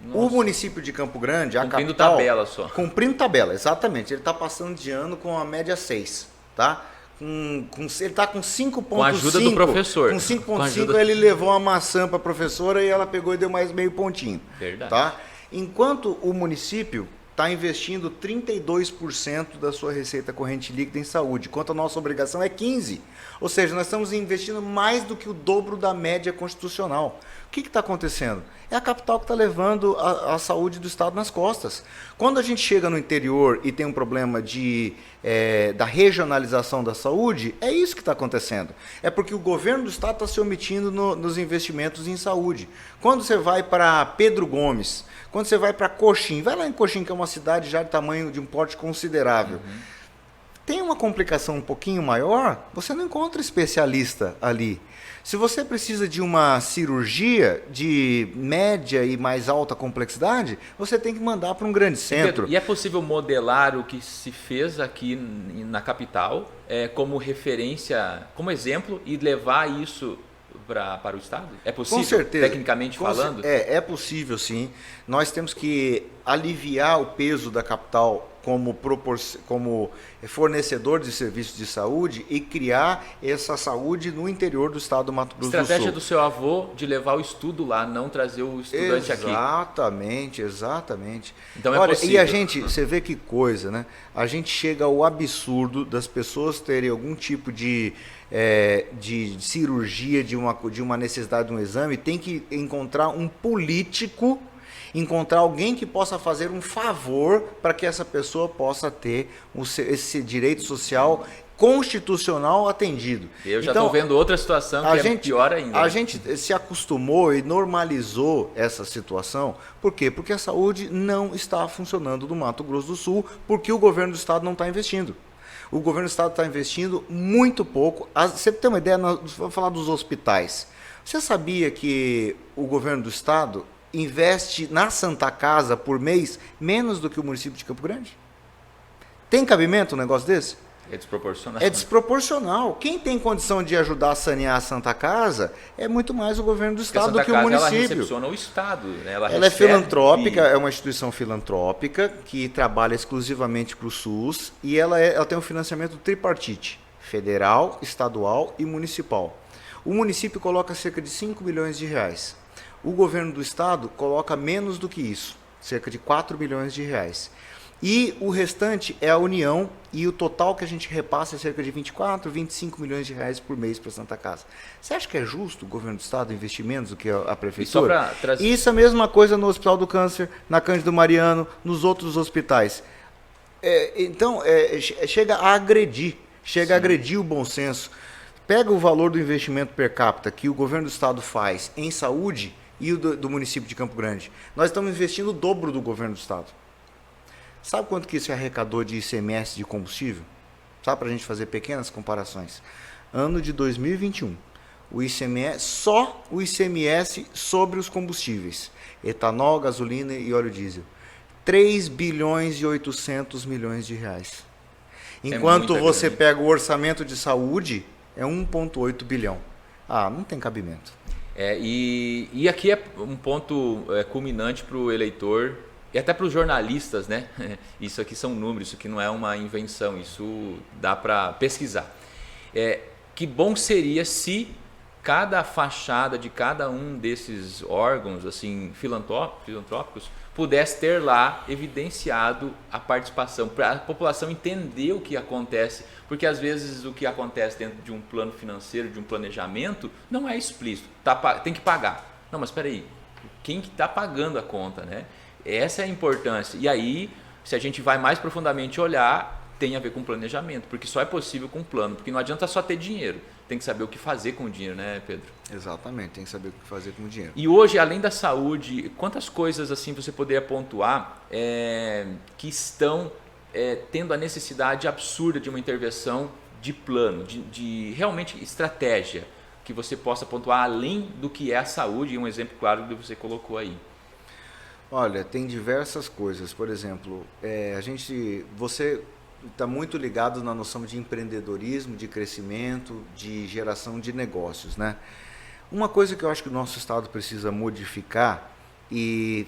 Nossa. O município de Campo Grande, a cumprindo capital... tabela só. Cumprindo tabela, exatamente. Ele está passando de ano com a média 6, tá? Ele está com 5,5. Com a ajuda do professor. Com 5,5 ele levou uma maçã para a professora e ela pegou e deu mais meio pontinho. Verdade. Tá? Enquanto o município está investindo 32% da sua receita corrente líquida em saúde, enquanto a nossa obrigação é 15%. Ou seja, nós estamos investindo mais do que o dobro da média constitucional. O que está acontecendo? É a capital que está levando a saúde do estado nas costas. Quando a gente chega no interior e tem um problema da regionalização da saúde, é isso que está acontecendo. É porque o governo do estado está se omitindo nos investimentos em saúde. Quando você vai para Pedro Gomes, quando você vai para Coxim, vai lá em Coxim, que é uma cidade já de tamanho, de um porte considerável. Tem uma complicação um pouquinho maior, você não encontra especialista ali. Se você precisa de uma cirurgia de média e mais alta complexidade, você tem que mandar para um grande centro. E é possível modelar o que se fez aqui na capital como referência, como exemplo, e levar isso para o estado? É possível, com certeza, tecnicamente falando? É possível, sim. Nós temos que aliviar o peso da capital como fornecedor de serviços de saúde e criar essa saúde no interior do estado do Mato Grosso do Sul. Estratégia do seu avô de levar o estudo lá, não trazer o estudante aqui. Exatamente. Então Olha, possível. E a gente, você vê que coisa, né? A gente chega ao absurdo das pessoas terem algum tipo de cirurgia, de uma necessidade de um exame, tem que encontrar um político, encontrar alguém que possa fazer um favor para que essa pessoa possa ter esse direito social constitucional atendido. Eu já estou vendo outra situação que é pior ainda. A gente se acostumou e normalizou essa situação. Por quê? Porque a saúde não está funcionando no Mato Grosso do Sul, porque o governo do estado não está investindo. O governo do estado está investindo muito pouco. Você tem uma ideia, vamos falar dos hospitais. Você sabia que o governo do estado investe na Santa Casa por mês menos do que o município de Campo Grande? Tem cabimento um negócio desse? É desproporcional. É desproporcional. Quem tem condição de ajudar a sanear a Santa Casa é muito mais o governo do estado do que o município. Ela recepciona o estado. Né? Ela é filantrópica, é uma instituição filantrópica que trabalha exclusivamente para o SUS e ela tem um financiamento tripartite, federal, estadual e municipal. O município coloca cerca de 5 milhões de reais. O governo do estado coloca menos do que isso, cerca de 4 milhões de reais. E o restante é a União, e o total que a gente repassa é cerca de 24, 25 milhões de reais por mês para a Santa Casa. Você acha que é justo o governo do estado investir menos do que a prefeitura? Isso é a mesma coisa no Hospital do Câncer, na Cândido Mariano, nos outros hospitais. Chega a agredir, a agredir o bom senso. Pega o valor do investimento per capita que o governo do estado faz em saúde e o do município de Campo Grande. Nós estamos investindo o dobro do governo do estado. Sabe quanto que isso arrecadou de ICMS de combustível? Sabe, para a gente fazer pequenas comparações. Ano de 2021, só o ICMS sobre os combustíveis, etanol, gasolina e óleo diesel, 3 bilhões e 800 milhões de reais. Enquanto você pega o orçamento de saúde, é 1,8 bilhão. Não tem cabimento. E aqui é um ponto culminante para o eleitor e até para os jornalistas, né? Isso aqui são números, isso aqui não é uma invenção, isso dá para pesquisar. Que bom seria se cada fachada de cada um desses órgãos assim filantrópicos pudesse ter lá evidenciado a participação, para a população entender o que acontece, porque às vezes o que acontece dentro de um plano financeiro, de um planejamento, não é explícito, tem que pagar. Não, mas espera aí, quem que está pagando a conta, né? Essa é a importância. E aí, se a gente vai mais profundamente olhar, tem a ver com planejamento, porque só é possível com plano, porque não adianta só ter dinheiro, tem que saber o que fazer com o dinheiro, né, Pedro? Exatamente, tem que saber o que fazer com o dinheiro. E hoje, além da saúde, quantas coisas assim você poderia pontuar que estão tendo a necessidade absurda de uma intervenção de plano, de realmente estratégia, que você possa pontuar além do que é a saúde, e um exemplo claro que você colocou aí? Olha, tem diversas coisas. Por exemplo, você está muito ligado na noção de empreendedorismo, de crescimento, de geração de negócios, né? Uma coisa que eu acho que o nosso estado precisa modificar e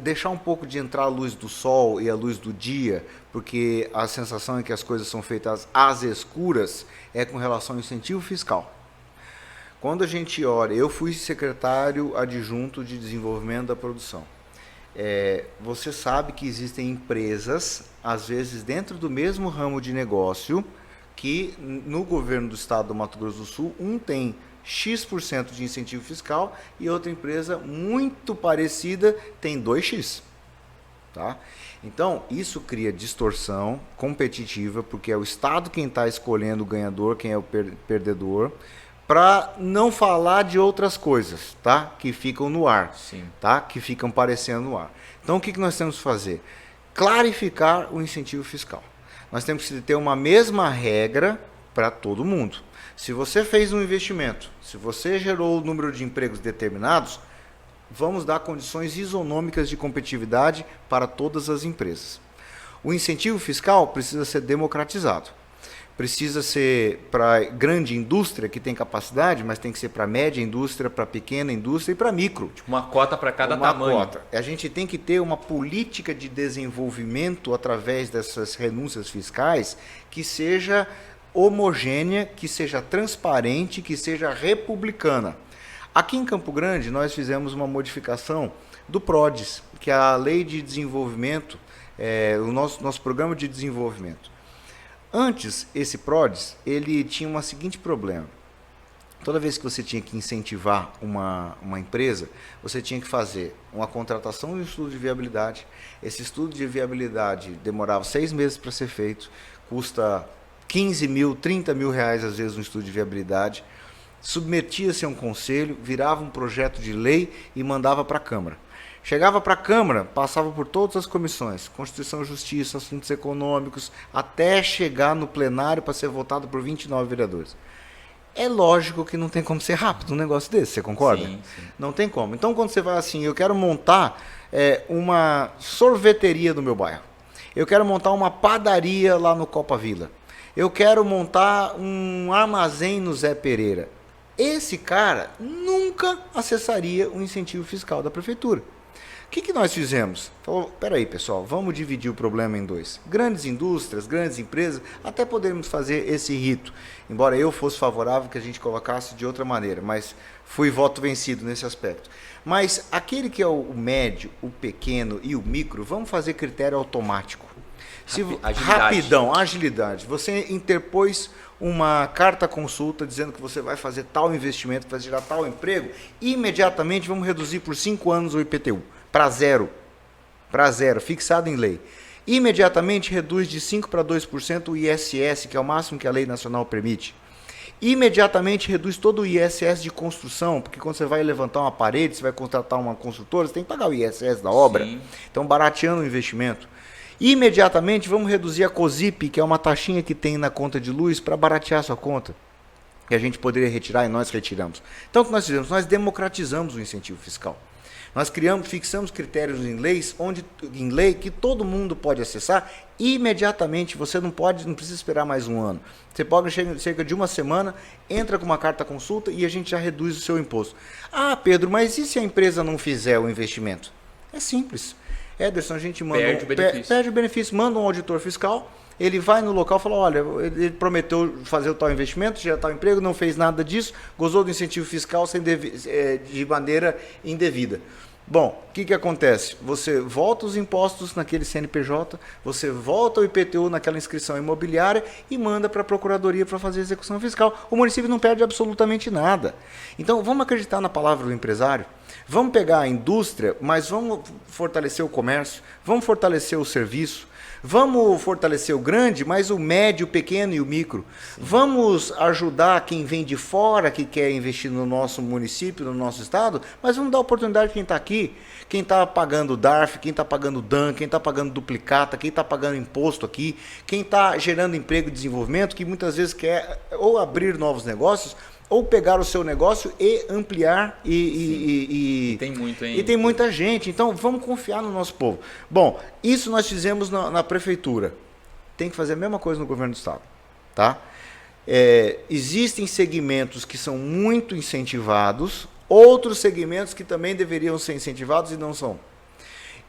deixar um pouco de entrar a luz do sol e a luz do dia, porque a sensação é que as coisas são feitas às escuras, é com relação ao incentivo fiscal. Quando a gente olha, eu fui secretário adjunto de desenvolvimento da produção. Você sabe que existem empresas, às vezes dentro do mesmo ramo de negócio, que no governo do estado do Mato Grosso do Sul, tem X% de incentivo fiscal e outra empresa muito parecida tem 2X. Tá? Então, isso cria distorção competitiva, porque é o estado quem está escolhendo o ganhador, quem é o perdedor, para não falar de outras coisas, tá? Que ficam no ar, Sim. Tá? Que ficam parecendo no ar. Então, o que nós temos que fazer? Clarificar o incentivo fiscal. Nós temos que ter uma mesma regra para todo mundo. Se você fez um investimento, se você gerou o número de empregos determinados, vamos dar condições isonômicas de competitividade para todas as empresas. O incentivo fiscal precisa ser democratizado. Precisa ser para grande indústria que tem capacidade, mas tem que ser para média indústria, para pequena indústria e para micro. Tipo uma cota para cada tamanho. Cota. A gente tem que ter uma política de desenvolvimento através dessas renúncias fiscais que seja homogênea, que seja transparente, que seja republicana. Aqui em Campo Grande nós fizemos uma modificação do PRODES, que é a Lei de Desenvolvimento, o nosso programa de desenvolvimento. Antes, esse PRODES, ele tinha um seguinte problema. Toda vez que você tinha que incentivar uma empresa, você tinha que fazer uma contratação de um estudo de viabilidade. Esse estudo de viabilidade demorava 6 meses para ser feito, custa 15 mil, 30 mil reais às vezes um estudo de viabilidade, submetia-se a um conselho, virava um projeto de lei e mandava para a Câmara. Chegava para a Câmara, passava por todas as comissões, Constituição e Justiça, Assuntos Econômicos, até chegar no plenário para ser votado por 29 vereadores. É lógico que não tem como ser rápido um negócio desse, você concorda? Sim, sim. Não tem como. Então, quando você vai assim, eu quero montar uma sorveteria no meu bairro, eu quero montar uma padaria lá no Copa Vila, eu quero montar um armazém no Zé Pereira. Esse cara nunca acessaria o incentivo fiscal da prefeitura. O que nós fizemos? Falou, peraí pessoal, vamos dividir o problema em dois. Grandes indústrias, grandes empresas, até podemos fazer esse rito. Embora eu fosse favorável que a gente colocasse de outra maneira, mas fui voto vencido nesse aspecto. Mas aquele que é o médio, o pequeno e o micro, vamos fazer critério automático. Agilidade. Rapidão, agilidade. Você interpôs uma carta consulta dizendo que você vai fazer tal investimento, vai gerar tal emprego, imediatamente vamos reduzir por 5 anos o IPTU. Para zero, fixado em lei. Imediatamente reduz de 5% para 2% o ISS, que é o máximo que a lei nacional permite. Imediatamente reduz todo o ISS de construção, porque quando você vai levantar uma parede, você vai contratar uma construtora, você tem que pagar o ISS da obra. Sim. Então, barateando o investimento. Imediatamente vamos reduzir a COSIP, que é uma taxinha que tem na conta de luz, para baratear a sua conta. Que a gente poderia retirar e nós retiramos. Então, o que nós fizemos? Nós democratizamos o incentivo fiscal. Nós fixamos critérios em lei que todo mundo pode acessar imediatamente. Você não precisa esperar mais um ano. Você pode, cerca de uma semana, entra com uma carta consulta e a gente já reduz o seu imposto. Ah, Pedro, mas e se a empresa não fizer o investimento? É simples. Ederson, a gente perde o benefício, manda um auditor fiscal, ele vai no local e fala, olha, ele prometeu fazer o tal investimento, gerar tal emprego, não fez nada disso, gozou do incentivo fiscal de maneira indevida. Bom, o que acontece? Você volta os impostos naquele CNPJ, você volta o IPTU naquela inscrição imobiliária e manda para a Procuradoria para fazer a execução fiscal. O município não perde absolutamente nada. Então, vamos acreditar na palavra do empresário? Vamos pegar a indústria, mas vamos fortalecer o comércio, vamos fortalecer o serviço, vamos fortalecer o grande, mas o médio, o pequeno e o micro. Sim. Vamos ajudar quem vem de fora, que quer investir no nosso município, no nosso estado, mas vamos dar oportunidade a quem está aqui. Quem está pagando DARF, quem está pagando DAN, quem está pagando duplicata, quem está pagando imposto aqui, quem está gerando emprego e desenvolvimento, que muitas vezes quer ou abrir novos negócios, ou pegar o seu negócio e ampliar e tem muito, hein? E tem muita gente. Então, vamos confiar no nosso povo. Bom, isso nós fizemos na prefeitura. Tem que fazer a mesma coisa no governo do estado. Tá? Existem segmentos que são muito incentivados, outros segmentos que também deveriam ser incentivados e não são.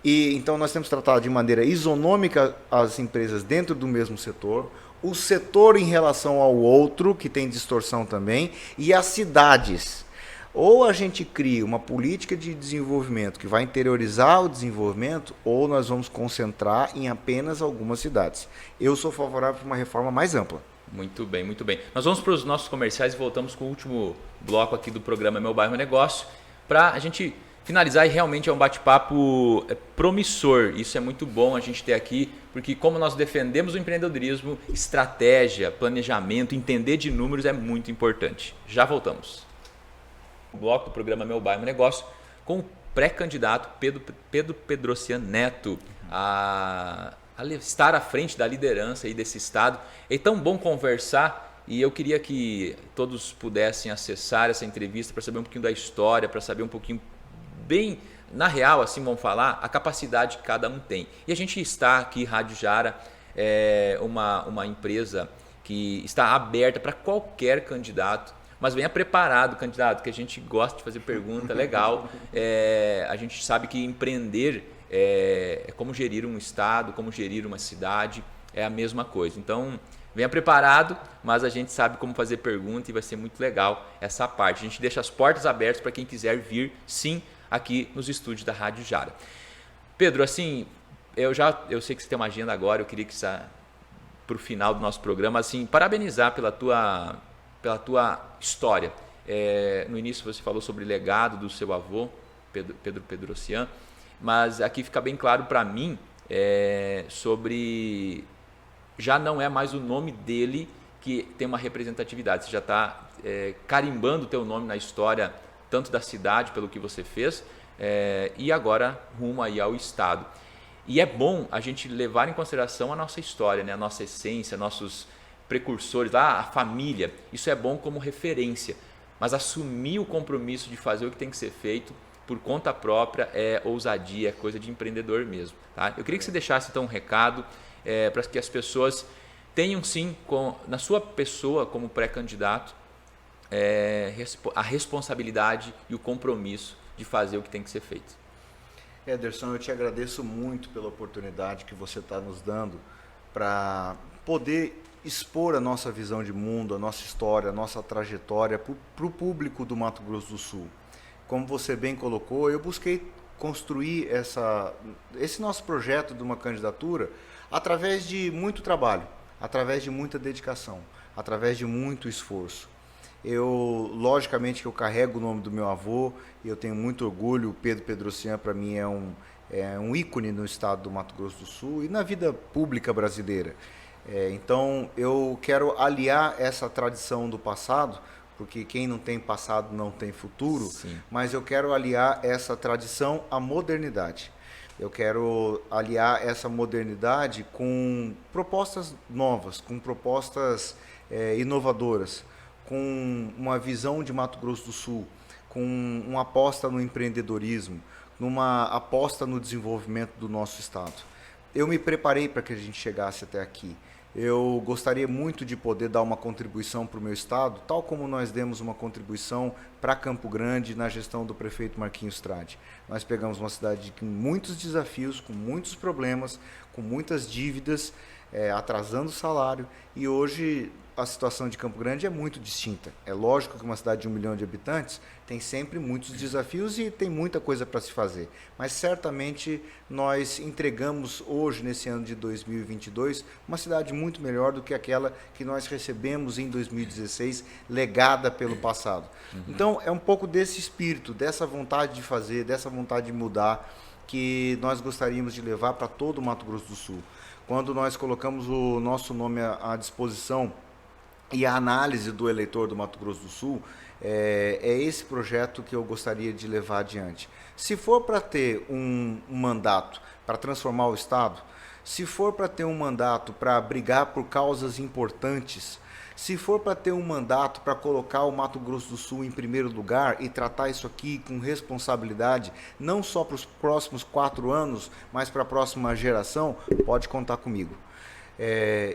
Então, nós temos tratado de maneira isonômica as empresas dentro do mesmo setor, o setor em relação ao outro, que tem distorção também, e as cidades. Ou a gente cria uma política de desenvolvimento que vai interiorizar o desenvolvimento, ou nós vamos concentrar em apenas algumas cidades. Eu sou favorável para uma reforma mais ampla. Muito bem, muito bem. Nós vamos para os nossos comerciais e voltamos com o último bloco aqui do programa Meu Bairro Negócio, para a gente finalizar, e realmente é um bate-papo promissor. Isso é muito bom a gente ter aqui, porque como nós defendemos o empreendedorismo, estratégia, planejamento, entender de números é muito importante. Já voltamos. O bloco do programa Meu Bairro Negócio com o pré-candidato Pedro Pedrocian Neto a estar à frente da liderança aí desse estado. É tão bom conversar e eu queria que todos pudessem acessar essa entrevista para saber um pouquinho da história, para saber um pouquinho bem, na real, assim vamos falar, a capacidade que cada um tem. E a gente está aqui, Rádio Jara, uma empresa que está aberta para qualquer candidato, mas venha preparado, candidato, que a gente gosta de fazer pergunta legal. A gente sabe que empreender é como gerir um estado, como gerir uma cidade, é a mesma coisa. Então, venha preparado, mas a gente sabe como fazer pergunta e vai ser muito legal essa parte. A gente deixa as portas abertas para quem quiser vir, sim, aqui nos estúdios da Rádio Jara. Pedro, assim, eu sei que você tem uma agenda agora, eu queria que para o final do nosso programa, assim, parabenizar pela tua história. No início você falou sobre o legado do seu avô, Pedro Pedrocian, mas aqui fica bem claro para mim sobre já não é mais o nome dele que tem uma representatividade. Você já está carimbando o teu nome na história, tanto da cidade, pelo que você fez, e agora rumo aí ao Estado. E é bom a gente levar em consideração a nossa história, né? A nossa essência, nossos precursores, a família. Isso é bom como referência, mas assumir o compromisso de fazer o que tem que ser feito por conta própria é ousadia, é coisa de empreendedor mesmo. Tá? Eu queria que você deixasse então um recado para que as pessoas tenham sim, na sua pessoa como pré-candidato, a responsabilidade e o compromisso de fazer o que tem que ser feito. Ederson, eu te agradeço muito pela oportunidade que você está nos dando para poder expor a nossa visão de mundo, a nossa história, a nossa trajetória para o público do Mato Grosso do Sul. Como você bem colocou, eu busquei construir esse nosso projeto de uma candidatura através de muito trabalho, através de muita dedicação, através de muito esforço. Logicamente que eu carrego o nome do meu avô e eu tenho muito orgulho. O Pedro Pedrocian, para mim, é um ícone no estado do Mato Grosso do Sul e na vida pública brasileira. Então, eu quero aliar essa tradição do passado, porque quem não tem passado não tem futuro, sim, mas eu quero aliar essa tradição à modernidade. Eu quero aliar essa modernidade com propostas novas, com propostas inovadoras, com uma visão de Mato Grosso do Sul, com uma aposta no empreendedorismo, numa aposta no desenvolvimento do nosso estado. Eu me preparei para que a gente chegasse até aqui. Eu gostaria muito de poder dar uma contribuição para o meu estado, tal como nós demos uma contribuição para Campo Grande na gestão do prefeito Marquinhos Trade. Nós pegamos uma cidade com muitos desafios, com muitos problemas, com muitas dívidas, atrasando o salário, e hoje a situação de Campo Grande é muito distinta. É lógico que uma cidade de 1 milhão de habitantes tem sempre muitos desafios e tem muita coisa para se fazer, mas certamente nós entregamos hoje, nesse ano de 2022, uma cidade muito melhor do que aquela que nós recebemos em 2016, legada pelo passado. Então, é um pouco desse espírito, dessa vontade de fazer, dessa vontade de mudar, que nós gostaríamos de levar para todo o Mato Grosso do Sul. Quando nós colocamos o nosso nome à disposição e a análise do eleitor do Mato Grosso do Sul, é esse projeto que eu gostaria de levar adiante. Se for para ter um mandato para transformar o Estado, se for para ter um mandato para brigar por causas importantes, se for para ter um mandato para colocar o Mato Grosso do Sul em primeiro lugar e tratar isso aqui com responsabilidade, não só para os próximos 4 anos, mas para a próxima geração, pode contar comigo.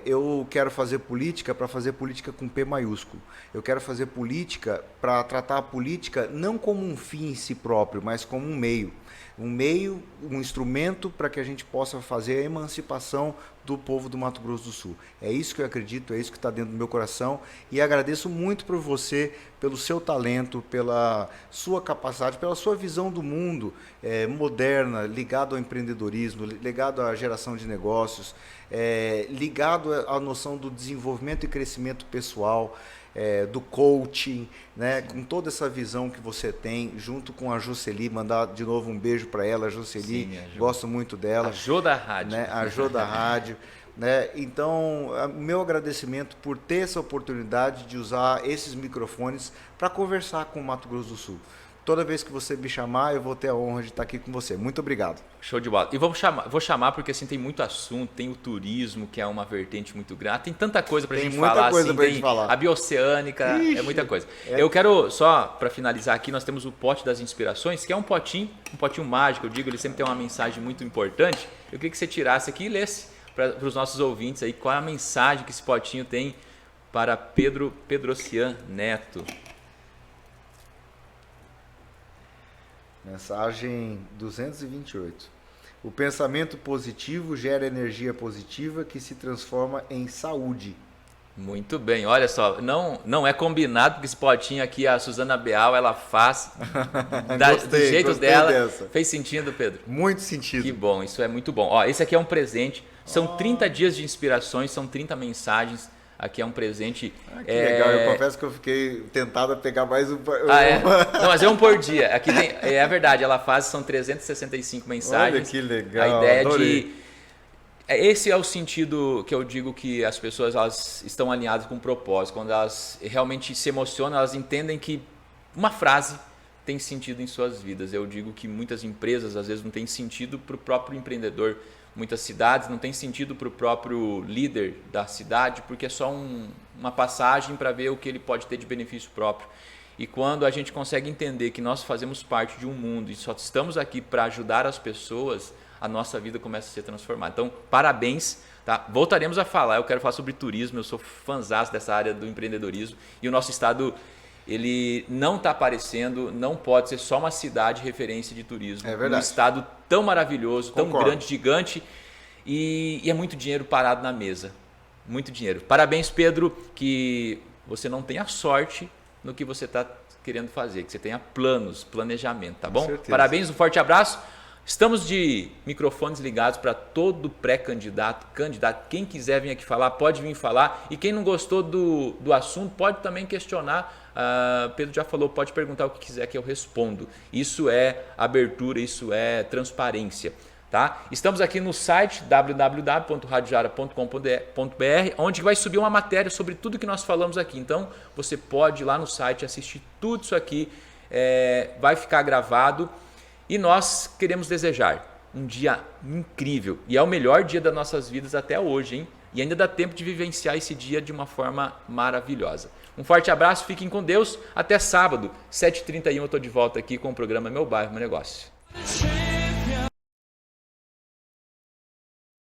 Eu quero fazer política para fazer política com P maiúsculo. Eu quero fazer política para tratar a política não como um fim em si próprio, mas como um meio, um instrumento para que a gente possa fazer a emancipação do povo do Mato Grosso do Sul. É isso que eu acredito, é isso que está dentro do meu coração, e agradeço muito por você, pelo seu talento, pela sua capacidade, pela sua visão do mundo moderna, ligado ao empreendedorismo, ligado à geração de negócios, ligado à noção do desenvolvimento e crescimento pessoal, do coaching, né? Com toda essa visão que você tem, junto com a Jocely, mandar de novo um beijo para ela, a Jocely, sim, gosto muito dela. A Jô da Rádio. Né? A Jô da Rádio. Né? Então, meu agradecimento por ter essa oportunidade de usar esses microfones para conversar com o Mato Grosso do Sul. Toda vez que você me chamar, eu vou ter a honra de estar aqui com você. Muito obrigado. Show de bola. E vou chamar porque assim tem muito assunto, tem o turismo, que é uma vertente muito grande, tem tanta coisa pra gente falar. Tem muita coisa pra gente falar. A bioceânica, Ixi, é muita coisa. Eu quero, só para finalizar aqui, nós temos o Pote das Inspirações, que é um potinho mágico, eu digo, ele sempre tem uma mensagem muito importante. Eu queria que você tirasse aqui e lesse para os nossos ouvintes aí qual é a mensagem que esse potinho tem para Pedro Pedrocian Neto. Mensagem 228. O pensamento positivo gera energia positiva que se transforma em saúde. Muito bem, olha só, não é combinado, porque esse potinho aqui, a Suzana Beal, ela faz do jeito dela. Dessa. Fez sentido, Pedro? Muito sentido. Que bom, isso é muito bom. Ó, esse aqui é um presente, são 30 dias de inspirações, são 30 mensagens. Aqui é um presente. Que legal, eu confesso que eu fiquei tentado a pegar mais um. Não, mas é um por dia. Aqui tem, é verdade, ela faz, são 365 mensagens. Olha que legal. A ideia de Esse é o sentido que eu digo que as pessoas elas estão alinhadas com o propósito. Quando elas realmente se emocionam, elas entendem que uma frase tem sentido em suas vidas. Eu digo que muitas empresas às vezes não tem sentido para o próprio empreendedor. Muitas cidades não tem sentido para o próprio líder da cidade, porque é só uma passagem para ver o que ele pode ter de benefício próprio. E quando a gente consegue entender que nós fazemos parte de um mundo e só estamos aqui para ajudar as pessoas, a nossa vida começa a ser transformada. Então, parabéns. Tá? Voltaremos a falar, eu quero falar sobre turismo, eu sou fãzaço dessa área do empreendedorismo e o nosso estado ele não está aparecendo, não pode ser só uma cidade referência de turismo. É verdade. Um estado tão maravilhoso, tão Concordo. grande, gigante e é muito dinheiro parado na mesa. Muito dinheiro. Parabéns, Pedro, que você não tenha sorte no que você está querendo fazer, que você tenha planos, planejamento, tá bom? Com certeza. Parabéns, um forte abraço. Estamos de microfones ligados para todo pré-candidato, candidato. Quem quiser vir aqui falar, pode vir falar. E quem não gostou do assunto, pode também questionar. Pedro já falou, pode perguntar o que quiser que eu respondo. Isso é abertura, isso é transparência. Tá? Estamos aqui no site www.radiojara.com.br, onde vai subir uma matéria sobre tudo que nós falamos aqui. Então, você pode ir lá no site assistir tudo isso aqui. Vai ficar gravado. E nós queremos desejar um dia incrível. E é o melhor dia das nossas vidas até hoje, hein? E ainda dá tempo de vivenciar esse dia de uma forma maravilhosa. Um forte abraço, fiquem com Deus. Até sábado, 7h31 eu estou de volta aqui com o programa Meu Bairro, Meu Negócio.